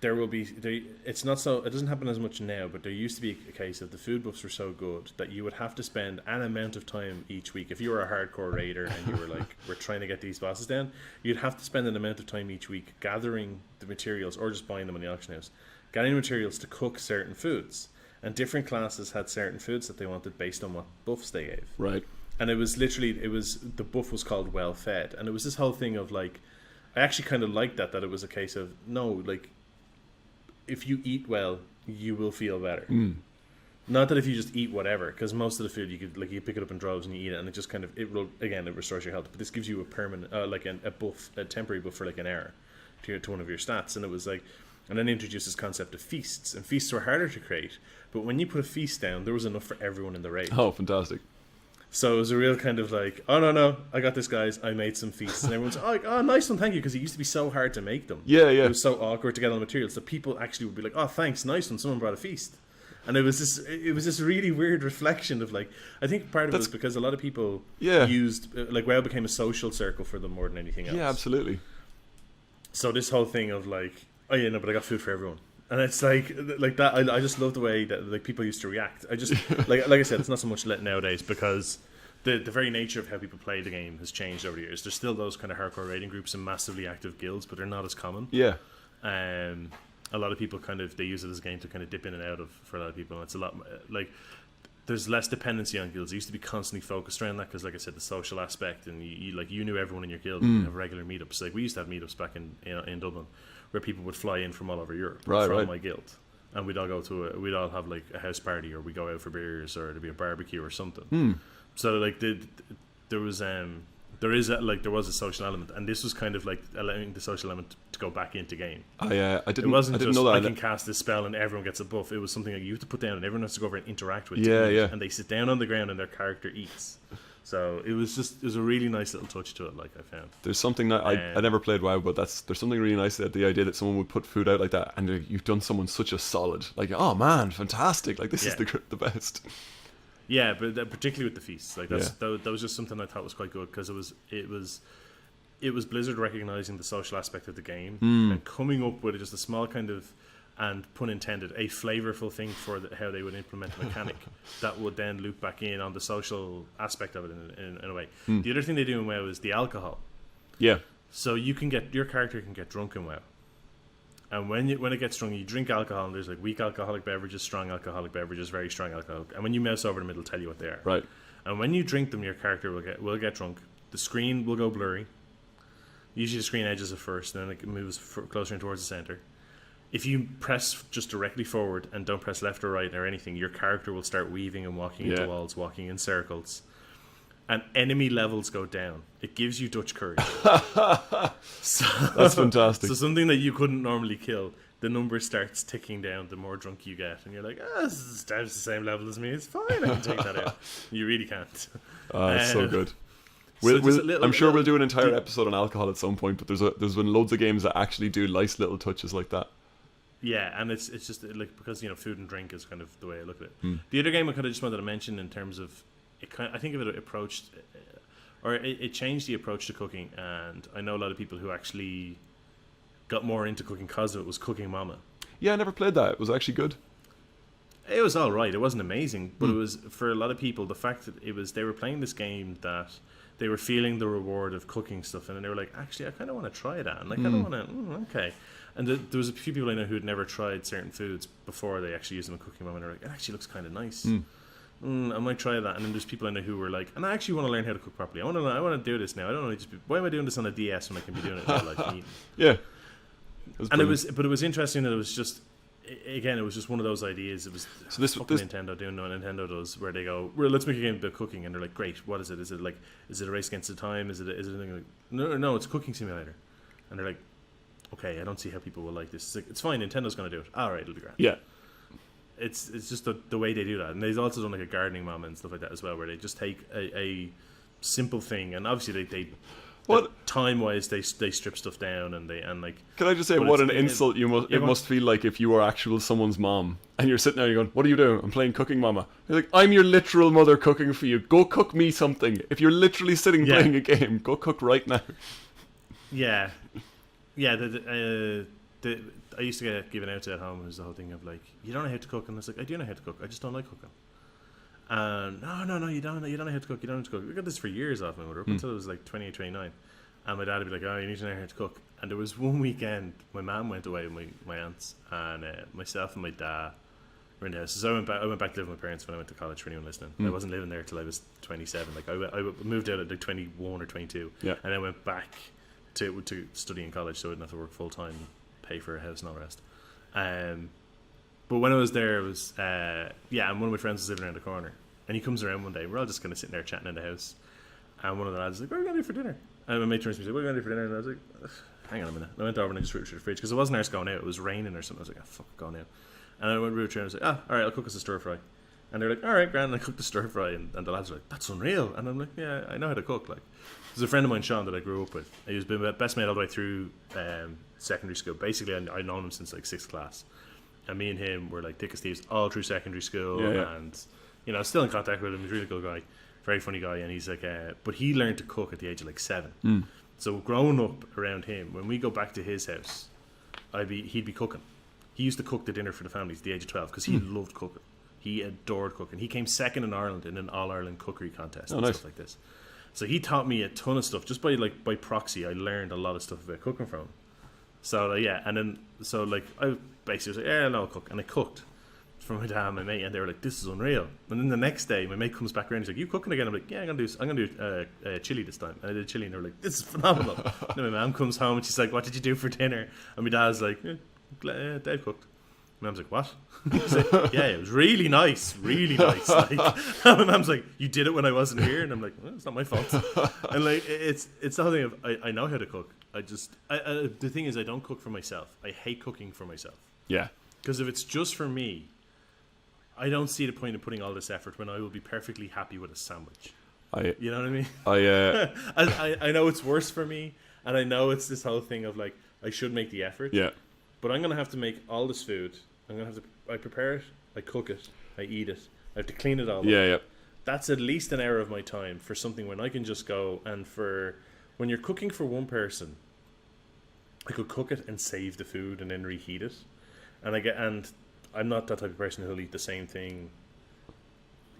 it's not so, it doesn't happen as much now, but there used to be a case of the food buffs were so good that you would have to spend an amount of time each week. If you were a hardcore raider and you were like, we're trying to get these bosses down, you'd have to spend an amount of time each week gathering the materials or just buying them in the auction house, gathering materials to cook certain foods. And different classes had certain foods that they wanted based on what buffs they gave. Right. And it was the buff was called well fed. And it was this whole thing of like, I actually kind of liked that it was a case of, no, like, if you eat well, you will feel better. Not that if you just eat whatever, because most of the food you pick it up in droves and you eat it, and it just kind of it restores your health. But this gives you a permanent a temporary buff for like an hour to one of your stats, and it was like, and then introduced this concept of feasts, and feasts were harder to create. But when you put a feast down, there was enough for everyone in the raid. Oh, fantastic! So it was a real kind of like, oh no, I got this, guys. I made some feasts, and everyone's like, oh nice one, thank you, because it used to be so hard to make them. Yeah. It was so awkward to get all the materials that people actually would be like, oh thanks, nice one, someone brought a feast. And it was this really weird reflection of like, I think part of it was because a lot of people used like WoW became a social circle for them more than anything else. Yeah, absolutely. So this whole thing of like, oh yeah, no, but I got food for everyone. And it's like that. I just love the way that like people used to react. I just like I said, it's not so much lit nowadays because the very nature of how people play the game has changed over the years. There's still those kind of hardcore raiding groups and massively active guilds, but they're not as common. Yeah. A lot of people they use it as a game to kind of dip in and out of for a lot of people. And it's a lot like there's less dependency on guilds. It used to be constantly focused around that because, like I said, the social aspect, and you knew everyone in your guild. You have regular meetups. Like we used to have meetups back in Dublin, where people would fly in from all over Europe from my guild, and we'd all go to we'd all have like a house party, or we go out for beers, or there'd be a barbecue or something. So like there was there was a social element, and this was kind of like allowing the social element to go back into game. I didn't. It wasn't I didn't just know that. I can cast this spell and everyone gets a buff. It was something like you have to put down, and everyone has to go over and interact with. Yeah. And they sit down on the ground, and their character eats. So it was a really nice little touch to it. Like I found there's something that I never played WoW, but there's something really nice at the idea that someone would put food out like that, and you've done someone such a solid. Like, oh man, fantastic! Like this is the best. Yeah, but particularly with the feasts, like that was just something I thought was quite good because it was Blizzard recognizing the social aspect of the game and coming up with just a small kind of, and pun intended, a flavorful thing for how they would implement a mechanic that would then loop back in on the social aspect of it in a way. The other thing they do in WoW is the alcohol. Yeah. So your character can get drunk in WoW. And when it gets drunk, you drink alcohol, and there's like weak alcoholic beverages, strong alcoholic beverages, very strong alcohol. And when you mouse over them, it'll tell you what they are. Right. And when you drink them, your character will get drunk. The screen will go blurry. Usually the screen edges it first, and then it moves closer in towards the center. If you press just directly forward and don't press left or right or anything, your character will start weaving and walking into walls, walking in circles. And enemy levels go down. It gives you Dutch courage. That's fantastic. So something that you couldn't normally kill, the number starts ticking down the more drunk you get. And you're like, this is down to the same level as me. It's fine, I can take that out. You really can't. It's so good. I'm sure we'll do an entire episode on alcohol at some point, but there's been loads of games that actually do nice little touches like that. Yeah, and it's just like because food and drink is kind of the way I look at it. The other game I kind of just wanted to mention in terms of I think of it approached, or it changed the approach to cooking, and I know a lot of people who actually got more into cooking because of it. Was Cooking Mama. Yeah, I never played that. It was actually good. It was all right. It wasn't amazing, but it was, for a lot of people, the fact that they were playing this game that they were feeling the reward of cooking stuff, and they were like, actually, I kind of want to try that, and I kind of want to, okay. And there was a few people I know who had never tried certain foods before they actually used them in Cooking Mama, and they're like, it actually looks kind of nice. I might try that. And then there's people I know who were like, and I actually want to learn how to cook properly. I want to do this now. I don't want to why am I doing this on a DS when I can be doing it in real life and eating? Yeah. It was interesting that it was just, again, it was just one of those ideas. It was Nintendo doing what Nintendo does, where they go, well, let's make a game about cooking, and they're like, great, what is it? Is it a race against the time? Is it anything like, no, it's a cooking simulator. And they're like, okay, I don't see how people will like this. It's fine, Nintendo's going to do it. All right, it'll be great. Yeah. It's just the way they do that. And they've also done like a gardening mama and stuff like that as well, where they just take a simple thing, and obviously they time wise they strip stuff down, and like. Can I just say what an insult it must feel like if you are actual someone's mom and you're sitting there and you're going, what are you doing? I'm playing Cooking Mama. You're like, I'm your literal mother cooking for you. Go cook me something. If you're literally sitting playing a game, go cook right now. Yeah. I used to get given out to at home. It was the whole thing of like, you don't know how to cook, and I was like, I do know how to cook. I just don't like cooking. And no, you don't know how to cook. You don't know how to cook. We got this for years off my mother up until it was like 28, 29. And my dad would be like, oh, you need to know how to cook. And there was one weekend, my mum went away with my aunts, and myself and my dad were in the house. So I went back to live with my parents when I went to college. For anyone listening, I wasn't living there till I was 27. Like I moved out at like 21 or 22, and I went back to study in college, so I didn't have to work full time, pay for a house and all the rest. But when I was there, it was and one of my friends was living around the corner, and he comes around one day. We're all just kind of sitting there chatting in the house, and one of the lads is like, "What are we gonna do for dinner?" And my mate turns to me and says, "What are we gonna do for dinner?" And I was like, "Hang on a minute." And I went over and I just reached for the fridge because it wasn't ours going out; it was raining or something. I was like, "Oh fuck, going out." And I went root and I was like, "Ah, all right, I'll cook us a stir fry." And they're like, "All right, grand." And I cooked the stir fry, and the lads were like, "That's unreal." And I'm like, "Yeah, I know how to cook." Like, there's a friend of mine, Sean, that I grew up with. He was been best mate all the way through secondary school. Basically, I'd known him since like 6th class, and me and him were like thick as thieves all through secondary school. And still in contact with him. He's a really cool guy, very funny guy. And he's like, but he learned to cook at the age of like 7. So growing up around him, when we go back to his house, he'd be cooking. He used to cook the dinner for the family at the age of 12 because he loved cooking. He adored cooking. He came second in Ireland in an All-Ireland cookery contest and stuff like this. So he taught me a ton of stuff. Just by proxy, I learned a lot of stuff about cooking from him. So and then I basically was like, yeah, no, I'll cook. And I cooked. from my dad and my mate, and they were like, "This is unreal." And then the next day, my mate comes back around. He's like, "You cooking again?" I'm like, "Yeah, I'm gonna do chili this time." And I did chili, and they were like, "This is phenomenal." And then my mom comes home and she's like, "What did you do for dinner?" And my dad's like, "Dave cooked." My mom's like, "What?" He's like, "Yeah, it was really nice, really nice." Like, and my mom's like, "You did it when I wasn't here," and I'm like, "Well, it's not my fault." And like, it's the whole thing of I know how to cook. The thing is, I don't cook for myself. I hate cooking for myself. Yeah. Because if it's just for me, I don't see the point in putting all this effort when I will be perfectly happy with a sandwich. You know what I mean? I know it's worse for me, and I know it's this whole thing of like I should make the effort. Yeah. But I'm gonna have to make all this food. I prepare it, I cook it, I eat it. I have to clean it all up. Yeah. That's at least an hour of my time for something when I can just go and when you're cooking for one person, I could cook it and save the food and then reheat it. And I'm not that type of person who'll eat the same thing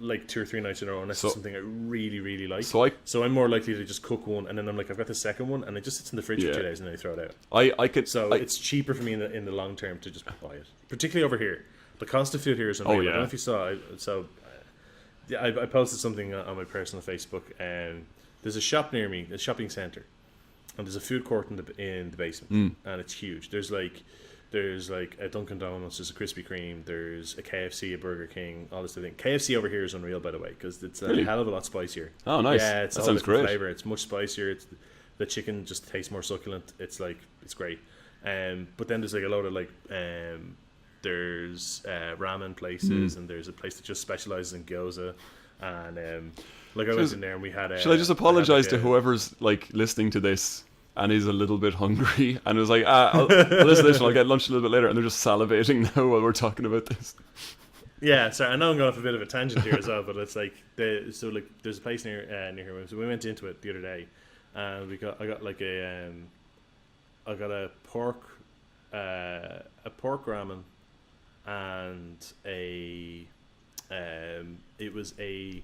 like 2 or 3 nights in a row unless it's something I really, really like. So I'm more likely to just cook one, and then I'm like, I've got the second one, and it just sits in the fridge for 2 days, and then I throw it out. It's cheaper for me in the long term to just buy it, particularly over here. The cost of food here is unreal. I don't know if you saw. I posted something on my personal Facebook, and there's a shop near me, a shopping centre, and there's a food court in the basement, and it's huge. There's like a Dunkin' Donuts, there's a Krispy Kreme, there's a KFC, a Burger King, all this sort of thing. KFC over here is unreal, by the way, because it's a hell of a lot spicier. Oh, nice. Yeah, it's that all sounds great. Flavor. It's much spicier. The chicken just tastes more succulent. It's great. But then there's like a load of like there's ramen places, and there's a place that just specializes in gyoza, and I went in there and we had. Should I just apologize to whoever's like listening to this and is a little bit hungry and was like, I'll listen to this and I'll get lunch a little bit later, and they're just salivating now while we're talking about this. Yeah, sorry, I know I'm going off a bit of a tangent here as well, but it's like there's a place near here. So we went into it the other day, and I got a pork ramen, and it was a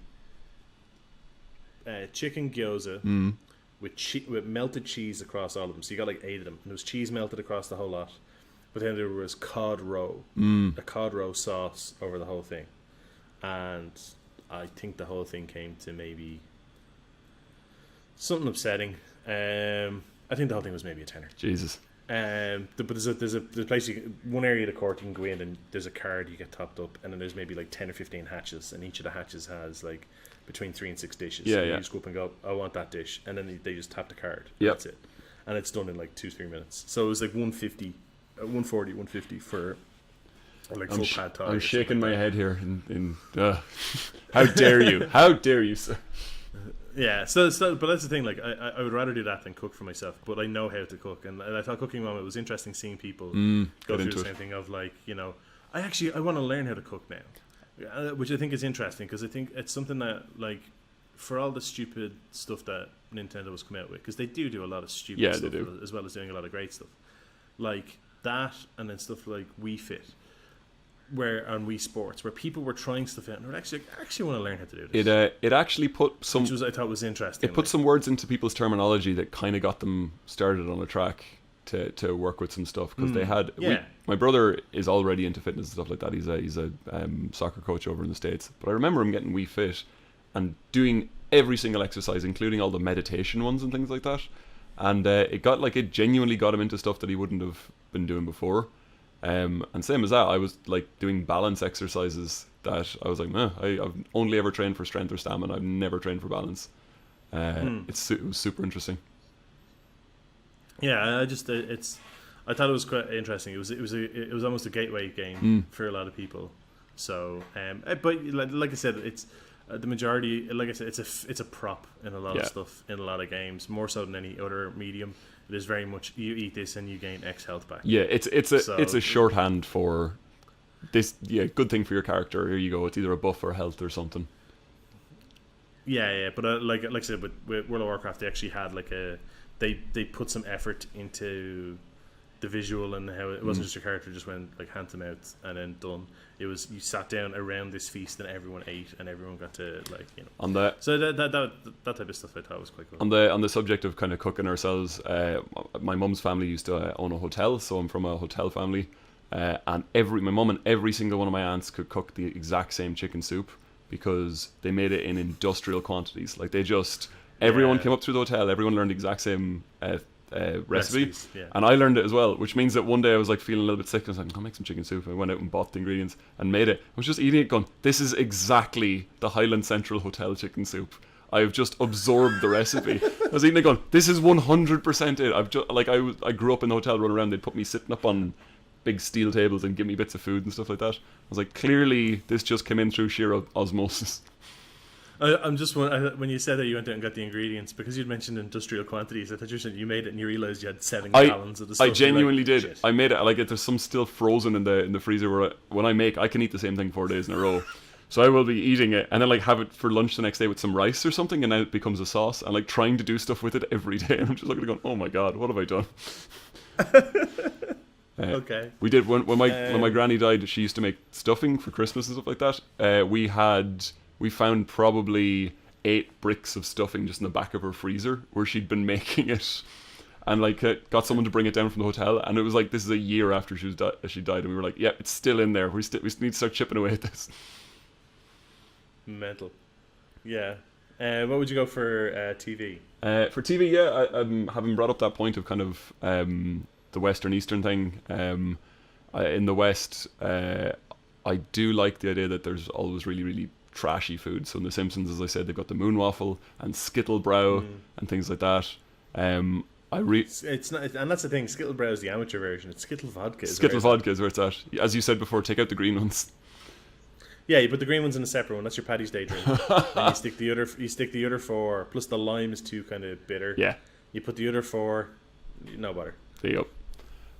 chicken gyoza. With melted cheese across all of them. So you got like 8 of them. And there was cheese melted across the whole lot. But then there was cod roe. A cod roe sauce over the whole thing. And I think the whole thing came to maybe something upsetting. I think the whole thing was maybe a tenner. Jesus. But there's a place, one area of the court you can go in, and there's a card you get topped up, and then there's maybe like 10 or 15 hatches, and each of the hatches has like between 3 and 6 dishes. Yeah, so you just go up and go, I want that dish, and then they just tap the card. Yep. That's it, and it's done in like 2-3 minutes. So it was like 140, 150 for like full pad thai. I'm shaking my head here. How dare you? How dare you, sir? Yeah, but that's the thing. Like, I would rather do that than cook for myself. But I know how to cook, and I thought Cooking Mama, it was interesting seeing people go through the same thing of like, I want to learn how to cook now, which I think is interesting because I think it's something that like for all the stupid stuff that Nintendo has come out with, because they do a lot of stupid stuff as well as doing a lot of great stuff, like that, and then stuff like Wii Fit. On Wii Sports, where people were trying stuff out and were actually want to learn how to do this. It actually put some, which I thought was interesting. It put some words into people's terminology that kind of got them started on a track to work with some stuff, because they had. My brother is already into fitness and stuff like that. He's a soccer coach over in the States, but I remember him getting Wii Fit and doing every single exercise, including all the meditation ones and things like that. And it genuinely got him into stuff that he wouldn't have been doing before. And same as that, I was like doing balance exercises that I was like, I've only ever trained for strength or stamina. I've never trained for balance. It was super interesting. Yeah, I thought it was quite interesting. It was almost a gateway game for a lot of people. So, but like I said, it's the majority. Like I said, it's a prop in a lot of stuff, in a lot of games, more so than any other medium. It is very much you eat this and you gain X health back. Yeah, it's a shorthand for this. Yeah, good thing for your character. Here you go. It's either a buff or health or something. Yeah. But like I said, with World of Warcraft, they actually had like they put some effort into the visual and how it wasn't just your character just went like hand to mouth and then done. It was you sat down around this feast and everyone ate and everyone got to on the so that type of stuff I thought was quite cool. On the subject of kind of cooking ourselves, my mum's family used to own a hotel, so I'm from a hotel family, And my mum and every single one of my aunts could cook the exact same chicken soup because they made it in industrial quantities. Like they just everyone came up through the hotel, everyone learned the exact same recipe, and I learned it as well, which means that one day I was like feeling a little bit sick. I was like, I'll make some chicken soup. I went out and bought the ingredients and made it. I was just eating it going, this is exactly the Highland Central Hotel chicken soup. I've just absorbed the recipe. I was eating it going, this is 100% it. I've just I grew up in the hotel, running around, they'd put me sitting up on big steel tables and give me bits of food and stuff like that. I was like, clearly this just came in through sheer osmosis. I'm just when you said that you went out and got the ingredients, because you'd mentioned industrial quantities, I thought you said you made it and you realised you had 7 gallons of the stuff. I genuinely did. Shit. I made it like there's some still frozen in the freezer where when I can eat the same thing 4 days in a row. So I will be eating it and then like have it for lunch the next day with some rice or something, and now it becomes a sauce, and like trying to do stuff with it every day, and I'm just looking going, oh my god, what have I done? Okay. We did when my granny died. She used to make stuffing for Christmas and stuff like that. We found probably 8 bricks of stuffing just in the back of her freezer where she'd been making it, and like got someone to bring it down from the hotel. And it was like, this is a year after she died, and we were like, yeah, it's still in there. We need to start chipping away at this. Mental. Yeah. What would you go for TV? For TV, yeah, I'm having brought up that point of kind of the Western Eastern thing. In the West, I do like the idea that there's always really, really trashy food. So in The Simpsons, as I said, they've got the moon waffle and Skittlebrow and things like that. It's not, and that's the thing. Skittlebrow is the amateur version. It's Skittle vodka. Vodka is where it's at. As you said before, take out the green ones. Yeah, you put the green ones in a separate one. That's your Paddy's Day drink. And you stick the other 4. Plus the lime is too kind of bitter. Yeah. You put the other 4. No bother. There you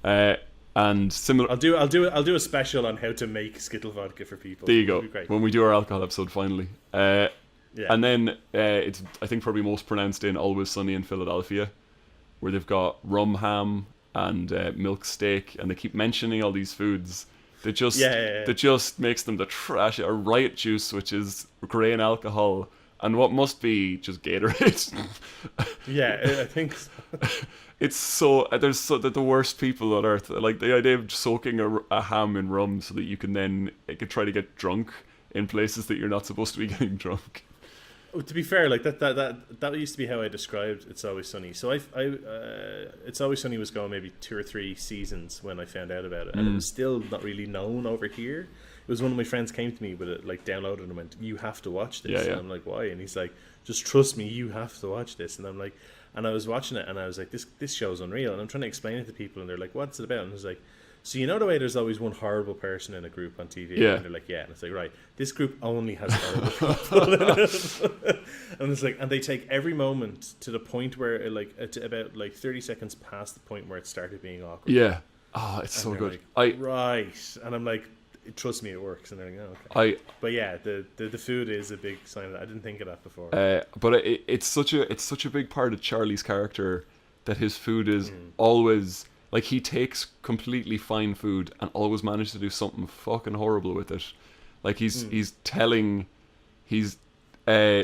go. And similar. I'll do a special on how to make Skittle vodka for people. There you go. When we do our alcohol episode finally. Yeah. And then it's, I think, probably most pronounced in Always Sunny in Philadelphia, where they've got rum ham and milk steak, and they keep mentioning all these foods. That just makes them the trash. Or Riot Juice, which is grain alcohol, and what must be just Gatorade. Yeah, I think so. It's so the worst people on earth. Like the idea of soaking a ham in rum so that you can then try to get drunk in places that you're not supposed to be getting drunk. To be fair, like that used to be how I described It's Always Sunny. So It's Always Sunny was going maybe 2 or 3 seasons when I found out about it, and it was still not really known over here. It was one of my friends came to me with it, like downloaded, and went, "You have to watch this." Yeah. And I'm like, "Why?" And he's like, "Just trust me, you have to watch this." And I'm like, and I was watching it, and I was like, "This show's unreal." And I'm trying to explain it to people, and they're like, "What's it about?" And I was like, so you know the way there's always one horrible person in a group on TV, and they're like, yeah, and it's like, right, this group only has horrible people in it. And it's like, and they take every moment to the point where about 30 seconds past the point where it started being awkward. Yeah. Oh, it's so good. Like, right. And I'm like, trust me, it works. And they're like, oh, okay. But yeah, the food is a big sign of that. I didn't think of that before. But it's such a big part of Charlie's character that his food is always, like, he takes completely fine food and always manages to do something fucking horrible with it. Like he's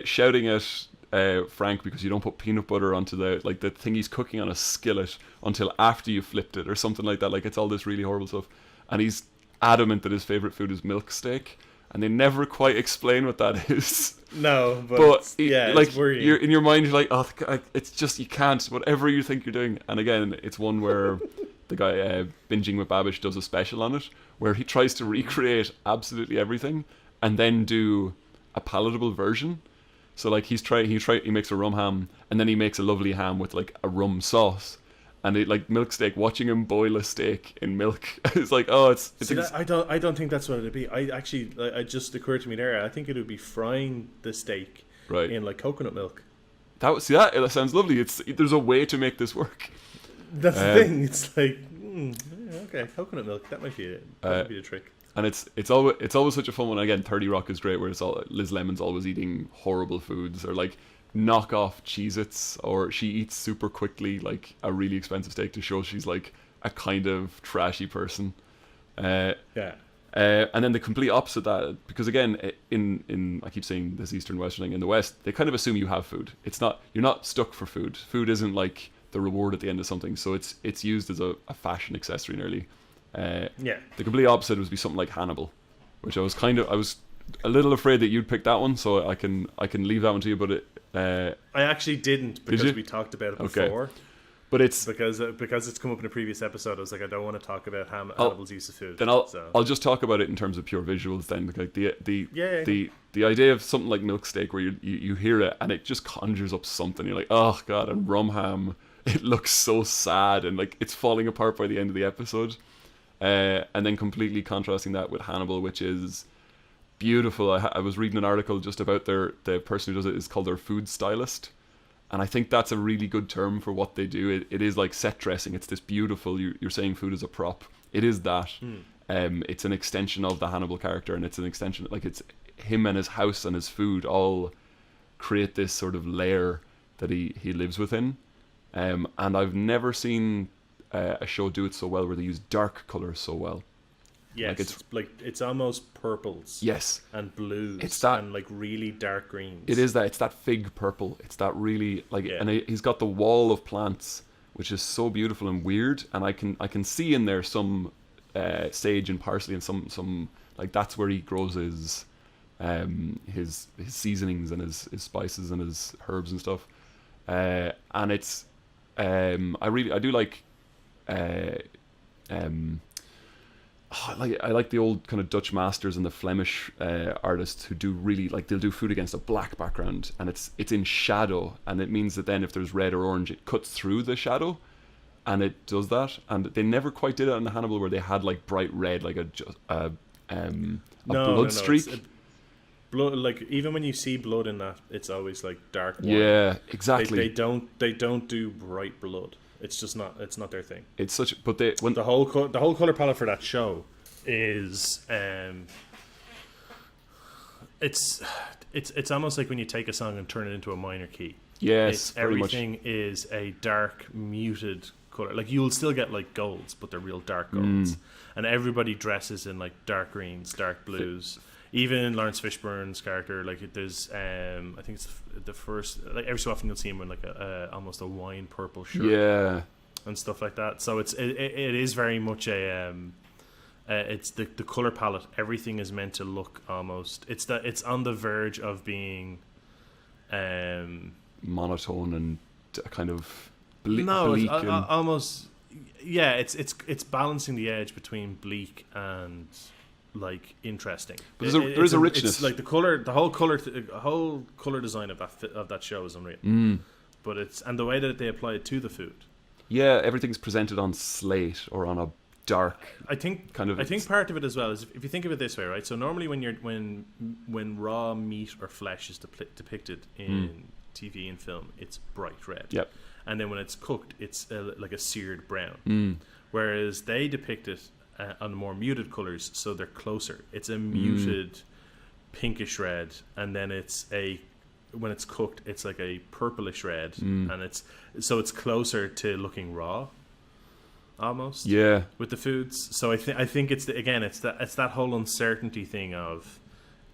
shouting at Frank because you don't put peanut butter onto the thing he's cooking on a skillet until after you flipped it or something like that. Like, it's all this really horrible stuff, and he's adamant that his favorite food is milk steak, and they never quite explain what that is. No, but yeah, like, it's worrying. You're in your mind, you're like, oh, it's just, you can't, whatever you think you're doing. And again, it's one where the guy Binging with Babish does a special on it, where he tries to recreate absolutely everything and then do a palatable version. So like he makes a rum ham, and then he makes a lovely ham with like a rum sauce, and it, like, milk steak. Watching him boil a steak in milk, it's like, oh, it's. I don't think that's what it'd be. It just occurred to me there. I think it would be frying the steak in like coconut milk. That sounds lovely. There's a way to make this work. That's the thing. It's like, okay, coconut milk. That might be it. That might be the trick. And it's always such a fun one. Again, 30 Rock is great, where it's all Liz Lemon's always eating horrible foods, or like knock-off Cheez-Its, or she eats super quickly like a really expensive steak to show she's like a kind of trashy person. And then the complete opposite of that, because again, in I keep saying this Eastern Western thing, in the West they kind of assume you have food. You're not stuck for food. Food isn't like the reward at the end of something, so it's used as a fashion accessory nearly. Yeah. The complete opposite would be something like Hannibal, which I was a little afraid that you'd pick that one, so I can leave that one to you. But I actually didn't, because we talked about it before. Okay. But it's because it's come up in a previous episode. I was like, I don't want to talk about Hannibal's use of food. Then I'll just talk about it in terms of pure visuals. Then, like the idea of something like milk steak, where you hear it and it just conjures up something. You're like, oh god, and rum ham. It looks so sad and like it's falling apart by the end of the episode. And then completely contrasting that with Hannibal, which is beautiful. I was reading an article just about the person who does it is called their food stylist. And I think that's a really good term for what they do. It is like set dressing. It's this beautiful, you're saying food is a prop. It is that. It's an extension of the Hannibal character, and it's an extension, like it's him and his house and his food all create this sort of layer that he lives within. And I've never seen a show do it so well, where they use dark colours so well. Yes, it's almost purples. Yes, and blues. It's that, and like really dark greens. It is that. It's that fig purple. It's that really and he's got the wall of plants, which is so beautiful and weird. And I can see in there some sage and parsley and some like that's where he grows his seasonings and his spices and his herbs and stuff. And it's I do like. I like the old kind of Dutch masters and the Flemish artists who do really like, they'll do food against a black background and it's in shadow, and it means that then if there's red or orange, it cuts through the shadow, and it does that. And they never quite did it on Hannibal, where they had like bright red, like a blood streak. Blood, like even when you see blood in that, it's always like dark wine. Yeah, exactly. They don't do bright blood. It's just not. It's not their thing. It's such. But when the whole color palette for that show is, it's almost like when you take a song and turn it into a minor key. Yes, everything is a dark, muted color. Like you'll still get like golds, but they're real dark golds. And everybody dresses in like dark greens, dark blues. Even Lawrence Fishburne's character, like there's, I think it's the first, like every so often you'll see him in like almost a wine purple shirt, yeah, and stuff like that. So it is very much it's the color palette. Everything is meant to look almost. It's on the verge of being, monotone and kind of bleak almost. Yeah, it's balancing the edge between bleak and like interesting. But there's a richness. It's like the whole color design of that show is unreal. But and the way that they apply it to the food. Yeah, everything's presented on slate or on a dark. I think part of it as well is if you think of it this way, right? So normally when raw meat or flesh is depicted in TV and film, it's bright red. Yep. And then when it's cooked, it's like a seared brown. Whereas they depict it on more muted colors, so they're closer. It's a muted pinkish red, and then when it's cooked, it's like a purplish red, and it's closer to looking raw, almost. Yeah. With the foods, so I think it's that whole uncertainty thing of,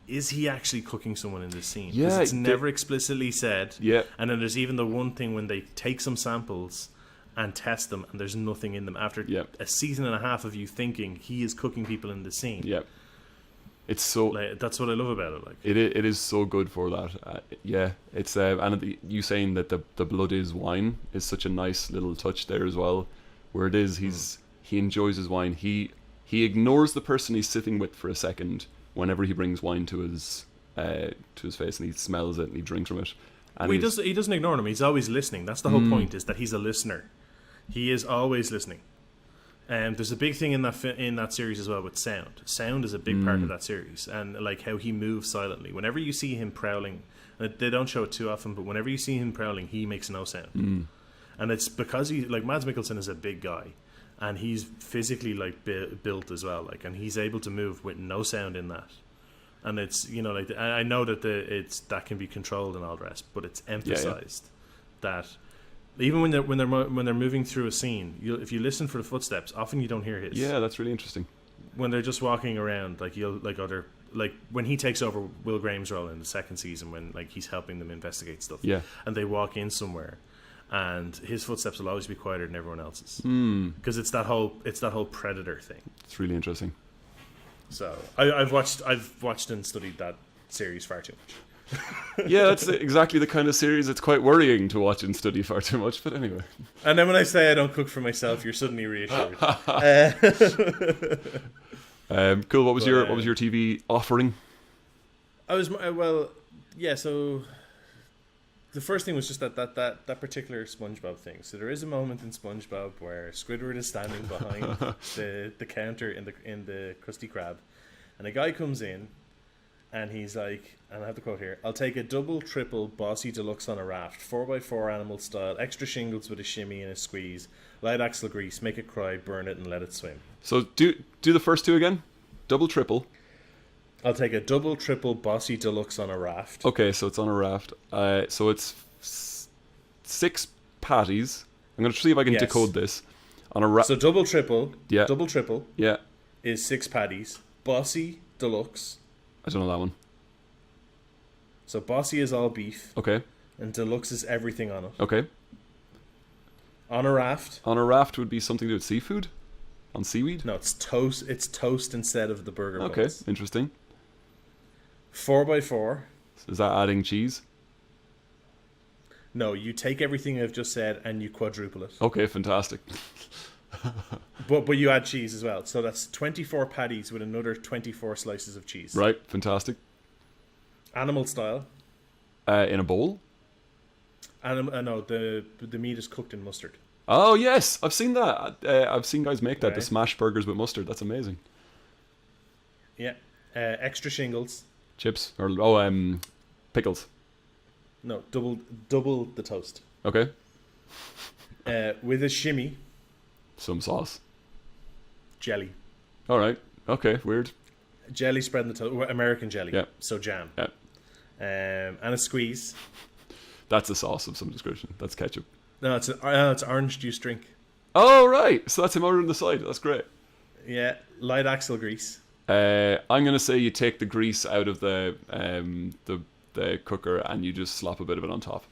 is he actually cooking someone in this scene? Yeah, it's never explicitly said. Yeah. And then there's even the one thing when they take some samples and test them, and there's nothing in them after a season and a half of you thinking he is cooking people in the scene. Yep. It's so. That's what I love about it. Like it is so good for that. It's and you saying that the blood is wine is such a nice little touch there as well, where it is he enjoys his wine. He ignores the person he's sitting with for a second whenever he brings wine to his face, and he smells it and he drinks from it. And he doesn't ignore him. He's always listening. That's the whole point, is that he's a listener. He is always listening. There's a big thing in that series as well with sound. Sound is a big part of that series, and like how he moves silently. Whenever you see him prowling, they don't show it too often, but whenever you see him prowling, he makes no sound. And it's because Mads Mikkelsen is a big guy, and he's physically like built as well, like, and he's able to move with no sound in that. And it's, like, I know that that can be controlled and all the rest, but it's emphasized that even when they're moving through a scene, if you listen for the footsteps, often you don't hear his. Yeah, that's really interesting. When they're just walking around, like when he takes over Will Graham's role in the second season, when like he's helping them investigate stuff, yeah, and they walk in somewhere, and his footsteps will always be quieter than everyone else's because it's that whole predator thing. It's really interesting. So I've watched and studied that series far too much. Yeah, that's exactly the kind of series it's quite worrying to watch and study far too much, but anyway. And then when I say I don't cook for myself, you're suddenly reassured. Cool. What was your TV offering? I was so the first thing was just that particular SpongeBob thing. So there is a moment in SpongeBob where Squidward is standing behind the counter in the Krusty Krab, and a guy comes in, and he's like, and I have the quote here: "I'll take a double, triple, bossy deluxe on a raft, 4x4 animal style, extra shingles with a shimmy and a squeeze, light axle grease, make it cry, burn it, and let it swim." So do the first two again. Double, triple. I'll take a double, triple, bossy deluxe on a raft. Okay, so it's on a raft. So it's 6 patties. I'm going to see if I can decode this. On a raft. So double, triple. Yeah. Double, triple. Yeah. Is 6 patties. Bossy deluxe. I don't know that one. So bossy is all beef. Okay. And deluxe is everything on it. Okay. On a raft. On a raft would be something to do with seafood? On seaweed? No, it's toast. It's toast instead of the burger buns. Okay, interesting. 4x4. Is that adding cheese? No, you take everything I've just said and you quadruple it. Okay, fantastic. But you add cheese as well. So that's 24 patties with another 24 slices of cheese. Right, fantastic. Animal style. In a bowl? No, the meat is cooked in mustard. Oh, yes, I've seen that. I've seen guys make that, Right. the smash burgers with mustard. That's amazing. Yeah. Extra shingles. Chips? Or, pickles. No, double the toast. Okay. With a shimmy. Some sauce. Jelly. All right. Okay, weird. Jelly spread on the toast. American jelly. Yeah. So jam. Yeah. And a squeeze. That's a sauce of some description. That's ketchup. No, it's orange juice drink. Oh, right. So that's him ordering the side. That's great. Yeah. Light axle grease. I'm going to say you take the grease out of the cooker and you just slap a bit of it on top.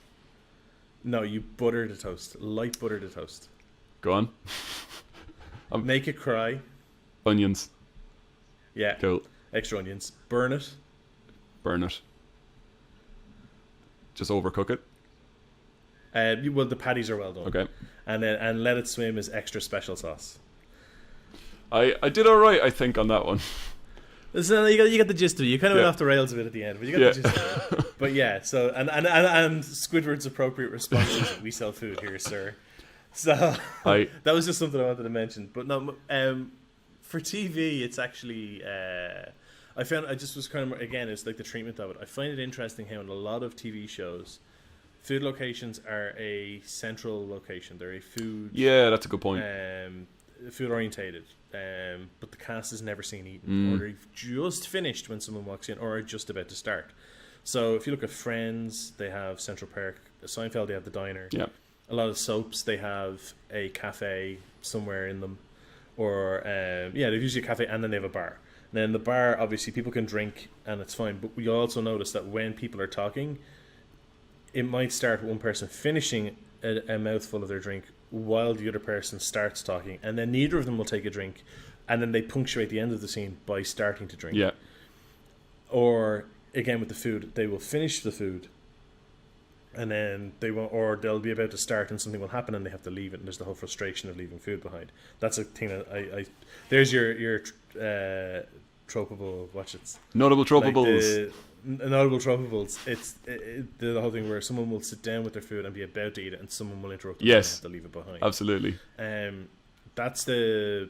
No, you butter the toast. Light butter the toast. Go on. Make it cry. Onions. Yeah. Cool. Extra onions. Burn it. Burn it. Just overcook it. Well, the patties are well done. Okay. And let it swim is extra special sauce. I did all right, I think, on that one. So you got the gist of it. You kind of went off the rails a bit at the end, but you got the gist of it. But yeah, so and Squidward's appropriate response is, "We sell food here, sir." So that was just something I wanted to mention. But no, for TV, it's actually I just was kind of, again, it's like the treatment of it. I find it interesting how in a lot of TV shows, food locations are a central location. They're a food. Yeah, that's a good point. Food orientated, but the cast is never seen eating, or they've just finished when someone walks in, or are just about to start. So if you look at Friends, they have Central Park. Seinfeld, they have the diner. Yeah. A lot of soaps, they have a cafe somewhere in them, or they've usually a cafe and then they have a bar. And then the bar, obviously, people can drink and it's fine. But we also notice that when people are talking, it might start with one person finishing a mouthful of their drink while the other person starts talking, and then neither of them will take a drink, and then they punctuate the end of the scene by starting to drink. Yeah. Or again with the food, they will finish the food, and then they won't, or they'll be about to start and something will happen and they have to leave it, and there's the whole frustration of leaving food behind. That's a thing that I there's your tropeable, watch it. Notable tropables. Like notable tropables. It's the whole thing where someone will sit down with their food and be about to eat it, and someone will interrupt them and Yes. have to leave it behind. Absolutely. That's the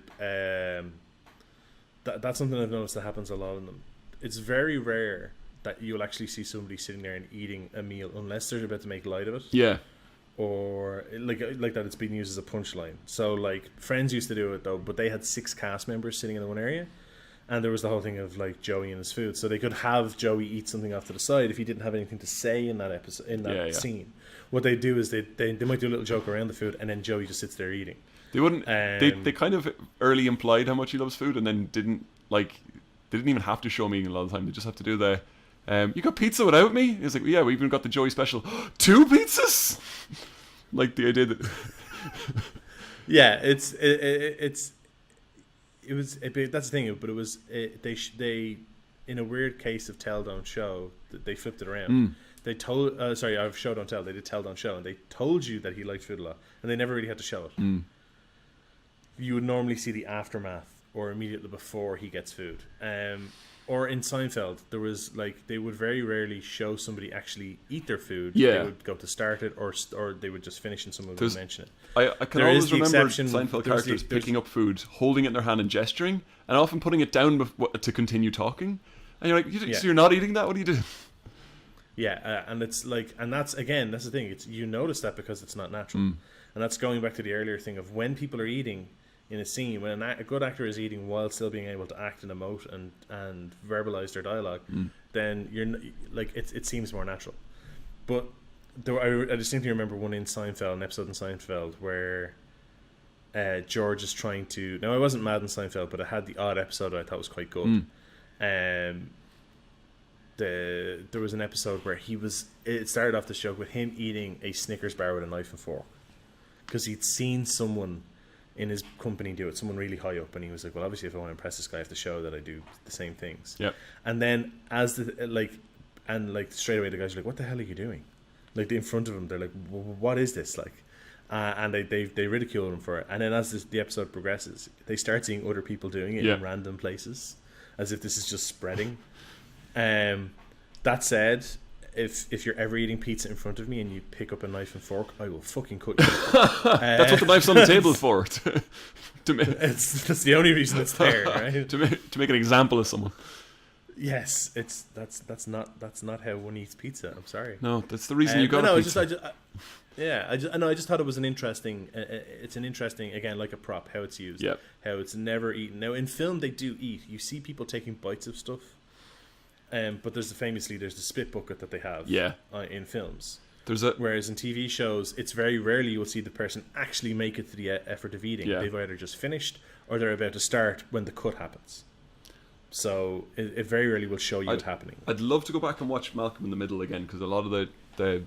that's something I've noticed that happens a lot in them. It's very rare that you'll actually see somebody sitting there and eating a meal unless they're about to make light of it. Yeah. Or like that it's being used as a punchline. So like Friends used to do it though, but they had 6 cast members sitting in one area, and there was the whole thing of like Joey and his food. So they could have Joey eat something off to the side if he didn't have anything to say in that episode, in that scene. What they do is they might do a little joke around the food, and then Joey just sits there eating. They wouldn't. They kind of early implied how much he loves food, and then didn't even have to show me a lot of the time. They just have to do the. You got pizza without me? It's like, yeah, we even got the Joey special. 2 pizzas. Like the idea that Yeah, it was that's the thing, but it was they in a weird case of tell don't show, they flipped it around. They told sorry, of show don't tell. They did tell don't show, and they told you that he liked food a lot, and they never really had to show it. You would normally see the aftermath or immediately before he gets food. Or in Seinfeld, there was like they would very rarely show somebody actually eat their food. Yeah. They would go to start it, or they would just finish, and someone would mention it. I can always remember Seinfeld characters picking up food, holding it in their hand and gesturing, and often putting it down to continue talking. And you're like, so you're not eating that? What are you doing? Yeah, and it's like, and that's the thing. It's you notice that because it's not natural, and that's going back to the earlier thing of when people are eating in a scene, when a good actor is eating while still being able to act and emote and verbalize their dialogue, then you're like it seems more natural. But I distinctly remember one in Seinfeld, an episode in Seinfeld where George is trying to. Now I wasn't mad in Seinfeld, but I had the odd episode I thought was quite good. There was an episode where it started off the show with him eating a Snickers bar with a knife and fork because he'd seen someone in his company do it, someone really high up, and he was like, well, obviously if I want to impress this guy I have to show that I do the same things. And then as straight away the guys are like, what the hell are you doing? Like in front of him they're like, what is this like? And they ridicule him for it, and then as the episode progresses they start seeing other people doing it in random places as if this is just spreading. That said, if you're ever eating pizza in front of me and you pick up a knife and fork, I will fucking cut you. That's what the knife's on the table for. That's the only reason it's there, right? to make an example of someone. Yes, that's not how one eats pizza. I'm sorry. No, that's the reason you got a pizza. I just thought it was an interesting. It's an interesting, again, like a prop, how it's used. Yep. How it's never eaten. Now in film they do eat. You see people taking bites of stuff. But there's the spit bucket that they have in films. Whereas in TV shows, it's very rarely you'll see the person actually make it to the effort of eating. They've either just finished or they're about to start when the cut happens. So it very rarely will show you it happening. I'd love to go back and watch Malcolm in the Middle again because a lot of the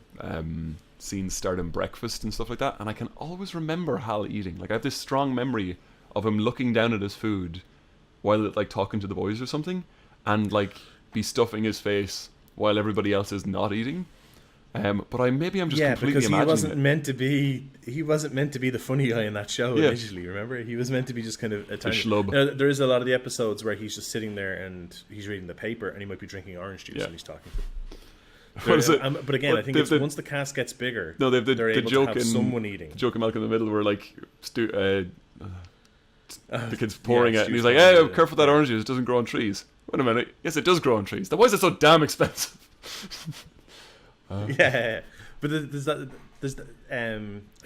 scenes start in breakfast and stuff like that, and I can always remember Hal eating. Like I have this strong memory of him looking down at his food while like talking to the boys or something, and like be stuffing his face while everybody else is not eating. But I'm just completely because imagining he wasn't meant to be the funny guy in that show initially. Remember, he was meant to be just kind of a schlub. Now, there is a lot of the episodes where he's just sitting there and he's reading the paper and he might be drinking orange juice and he's talking to What is it? But again, I think once the cast gets bigger, they're able joke to have someone eating. The joke in Malcolm in the Middle where like the kid's pouring it and he's like, hey, careful with that orange juice, it doesn't grow on trees. Wait a minute, yes it does grow on trees, then why is it so damn expensive? But there's I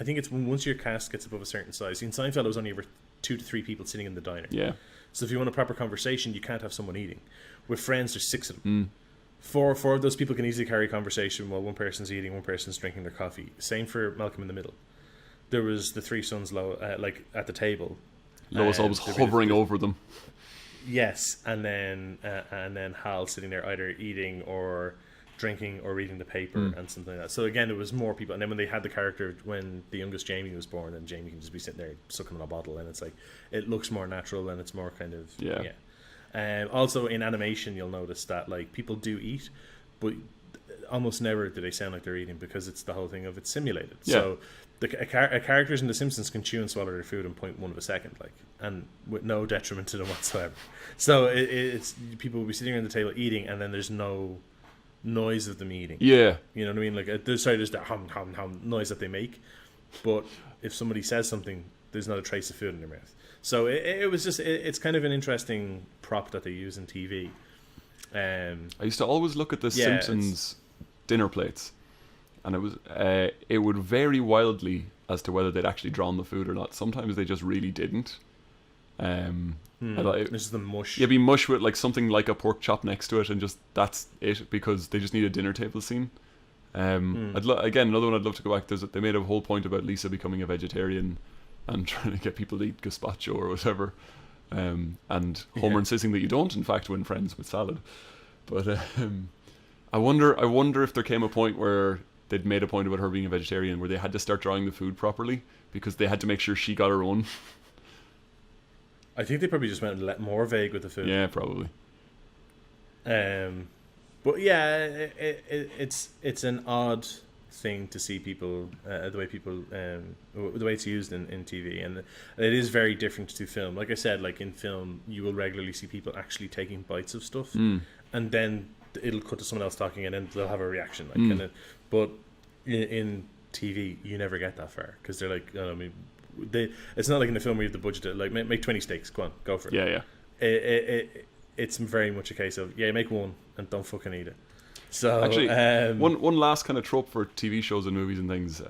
think it's once your cast gets above a certain size. In Seinfeld it was only ever 2 to 3 people sitting in the diner. So if you want a proper conversation you can't have someone eating. With Friends there's 6 of them. 4 of those people can easily carry a conversation while one person's eating, one person's drinking their coffee. Same for Malcolm in the Middle. There was the 3 sons like at the table. Lois always hovering over them. Yes, and then Hal sitting there either eating or drinking or reading the paper and something like that. So again, it was more people. And then when they had the character, when the youngest Jamie was born, and Jamie can just be sitting there sucking on a bottle, and it's like it looks more natural and it's more kind of also in animation, you'll notice that like people do eat, but almost never do they sound like they're eating because it's the whole thing of it's simulated. So characters in The Simpsons can chew and swallow their food in 0.1 of a second, like, and with no detriment to them whatsoever. So it's people will be sitting around the table eating, and then there's no noise of them eating. You know what I mean? Like there's that hum hum hum noise that they make, but if somebody says something, there's not a trace of food in their mouth. So it was just it's kind of an interesting prop that they use in TV. I used to always look at the Simpsons dinner plates, and it would vary wildly as to whether they'd actually drawn the food or not. Sometimes they just really didn't. This is the mush. It'd be mush with like something like a pork chop next to it, and just that's it because they just need a dinner table scene. Again, another one I'd love to go back. They made a whole point about Lisa becoming a vegetarian and trying to get people to eat gazpacho or whatever, and Homer insisting that you don't, in fact, win friends with salad. But I wonder if there came a point where they'd made a point about her being a vegetarian, where they had to start drawing the food properly because they had to make sure she got her own. I think they probably just went a lot more vague with the food. Yeah, probably. But yeah, it's an odd thing to see people the way it's used in TV, and it is very different to film. Like I said, like in film, you will regularly see people actually taking bites of stuff, and then it'll cut to someone else talking, and then they'll have a reaction. Like, but in TV, you never get that far because they're like, I mean. It's not like in the film where you have the budget to like make 20 steaks. Go on, go for it. Yeah. It's very much a case of make one and don't fucking eat it. So actually, one last kind of trope for TV shows and movies and things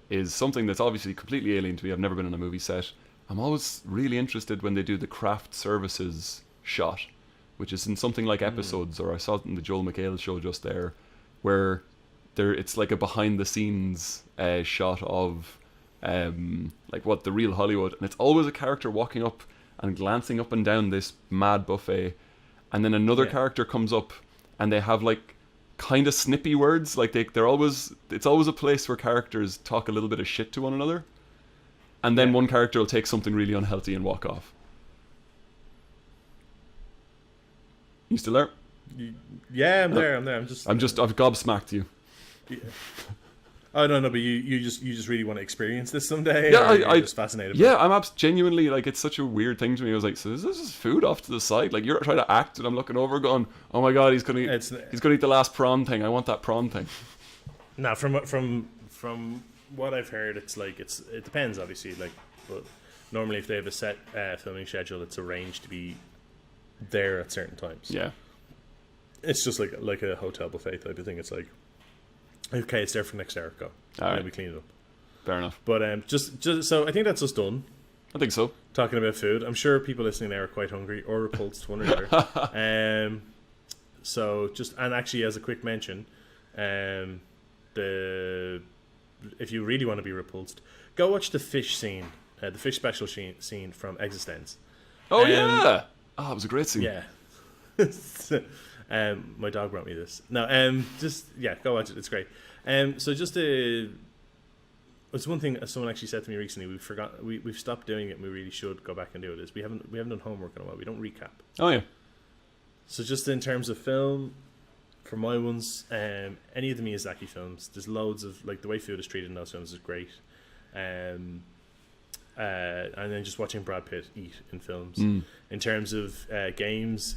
is something that's obviously completely alien to me. I've never been on a movie set. I'm always really interested when they do the craft services shot, which is in something like Episodes, or I saw it in the Joel McHale show just there, where it's like a behind the scenes shot of. Like what the real Hollywood, and it's always a character walking up and glancing up and down this mad buffet, and then another character comes up and they have like kind of snippy words, like it's always a place where characters talk a little bit of shit to one another, and then one character will take something really unhealthy and walk off. You still there? Yeah, I'm there. I've gobsmacked you. Yeah. Oh no, but you just really want to experience this someday. Yeah, I'm just fascinated. Yeah, I'm genuinely like, it's such a weird thing to me. I was like, so this is food off to the side. Like, you're trying to act, and I'm looking over, going, oh my god, he's gonna eat the last prawn thing. I want that prawn thing. Now, from what I've heard, it's like it depends, obviously. Like, but normally if they have a set filming schedule, it's arranged to be there at certain times. Yeah, it's just like a hotel buffet type of thing. It's like, okay, it's there for next hour. Go. And then we clean it up. Fair enough. But just so I think that's us done. I think so. Talking about food, I'm sure people listening there are quite hungry or repulsed, one or the other. So just, and actually as a quick mention, if you really want to be repulsed, go watch the fish scene, the fish special scene from Existence. Oh yeah. Oh, it was a great scene. Yeah. My dog brought me this. No, go watch it. It's great. So just it's one thing someone actually said to me recently. We've stopped doing it, and we really should go back and do it. Is we haven't done homework in a while. We don't recap. Oh yeah. So just in terms of film, for my ones, any of the Miyazaki films, there's loads of, like, the way food is treated in those films is great. And then just watching Brad Pitt eat in films. In terms of games,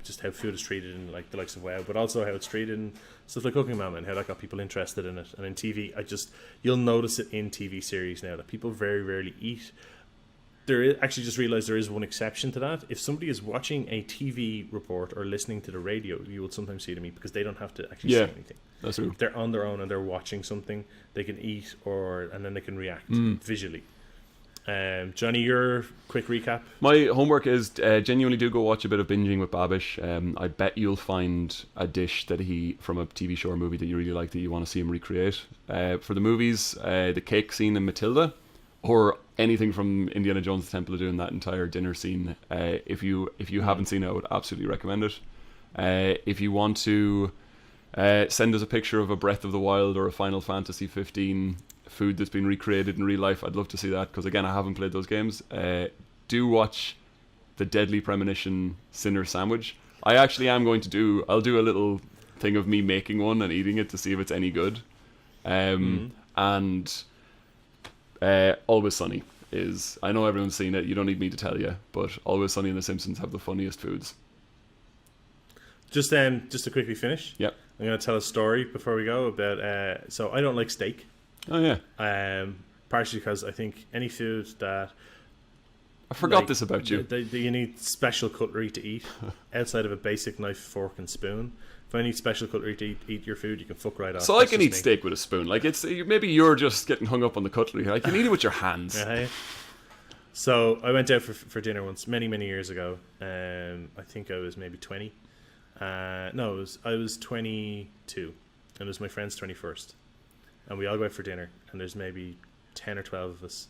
just how food is treated in, like, the likes of WoW, but also how it's treated in stuff like Cooking Mama and how that got people interested in it. And in TV, you'll notice it in TV series now that people very rarely eat. Actually just realised there is one exception to that. If somebody is watching a TV report or listening to the radio, you will sometimes see them eat because they don't have to actually say anything. That's true. If they're on their own and they're watching something, they can eat and then they can react visually. Johnny, your quick recap. My homework is genuinely do go watch a bit of Binging with Babish. I bet you'll find a dish that from a TV show or movie that you really like that you want to see him recreate. For the movies, the cake scene in Matilda, or anything from Indiana Jones: The Temple of Doom, that entire dinner scene. If you haven't seen it, I would absolutely recommend it. If you want to send us a picture of a Breath of the Wild or a Final Fantasy 15 food that's been recreated in real life, I'd love to see that, because again, I haven't played those games. Do watch the Deadly Premonition Sinner Sandwich. I actually am going to I'll do a little thing of me making one and eating it to see if it's any good. And Always Sunny is, I know everyone's seen it, you don't need me to tell you, but Always Sunny and The Simpsons have the funniest foods. Just to quickly finish, yep, I'm going to tell a story before we go about so I don't like steak. Oh yeah. Partially because I think any food that I forgot this about you. You need special cutlery to eat outside of a basic knife, fork, and spoon. If I need special cutlery to eat your food, you can fuck right off. So I can eat steak with a spoon. Like, it's maybe you're just getting hung up on the cutlery. Like, you can eat it with your hands. Yeah. So I went out for dinner once, many years ago. I think I was maybe 20. I was 22, and it was my friend's 21st, and we all go out for dinner. And there's maybe 10 or 12 of us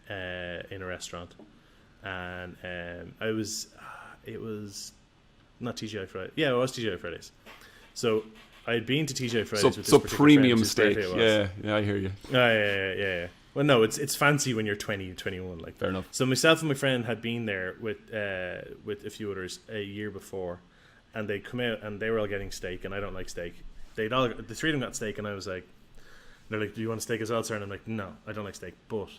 in a restaurant, and it was not TGI Friday. Yeah, it was TGI Fridays. So I had been to TGI Fridays So, with this so particular premium friend whose steak. birthday it was. Yeah, I hear you. Yeah. Well, no, it's fancy when you're 20, 21. Like, Fair enough. So myself and my friend had been there with a few others a year before, and they'd come out and they were all getting steak, and I don't like steak. The three of them got steak, and I was like, they're like, do you want a steak as well, sir? And I'm like, no, I don't like steak, but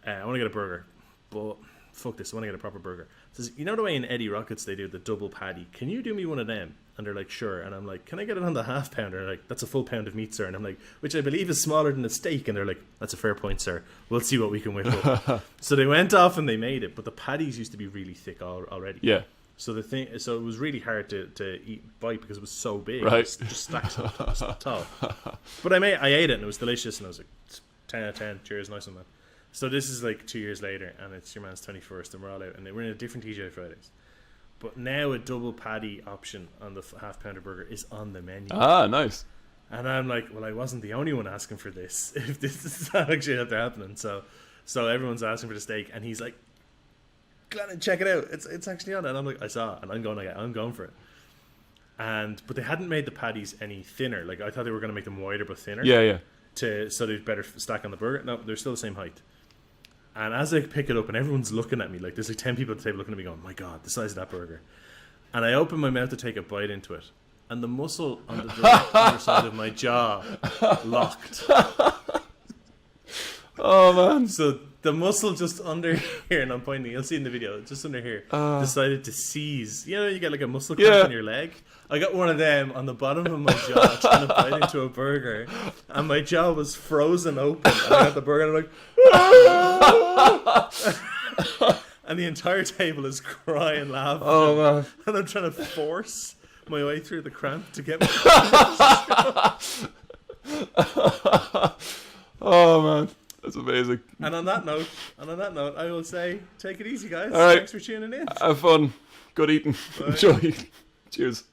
I want to get a burger. But fuck this, I want to get a proper burger. Says, you know the way in Eddie Rockets they do the double patty? Can you do me one of them? And they're like, sure. And I'm like, can I get it on the half pounder? And they're like, that's a full pound of meat, sir. And I'm like, which I believe is smaller than a steak. And they're like, that's a fair point, sir. We'll see what we can whip up. So they went off and they made it, but the patties used to be really thick already. Yeah. So it was really hard to bite because it was so big. Right. It was just stacked up. It was tall. But I ate it and it was delicious, and I was like, 10 out of 10. Cheers, nice one, man. So this is like 2 years later, and it's your man's 21st, and we're all out, and we're in a different TGI Fridays. But now a double patty option on the half pounder burger is on the menu. Ah, nice. And I'm like, well, I wasn't the only one asking for this. If this is actually after happening, so everyone's asking for the steak, and he's like, Glennon, check it out. It's actually on it. And I'm like, I saw it, and I'm going for it. But they hadn't made the patties any thinner. Like, I thought they were going to make them wider but thinner. Yeah. So they'd better stack on the burger. No, they're still the same height. And as I pick it up, and everyone's looking at me, like there's like 10 people at the table looking at me going, my God, the size of that burger. And I open my mouth to take a bite into it, and the muscle on the direct underside of my jaw locked. Oh, man. So the muscle just under here, and I'm pointing, you'll see in the video, just under here, decided to seize. You know, you get like a muscle cramp in your leg? I got one of them on the bottom of my jaw trying to bite into a burger, and my jaw was frozen open, and I got the burger, and I'm like, and the entire table is crying, laughing. Oh, man. And I'm trying to force my way through the cramp to get my Oh, man. That's amazing. And on that note, I will say, take it easy, guys. All right. Thanks for tuning in. Have fun. Good eating. Enjoy. Cheers.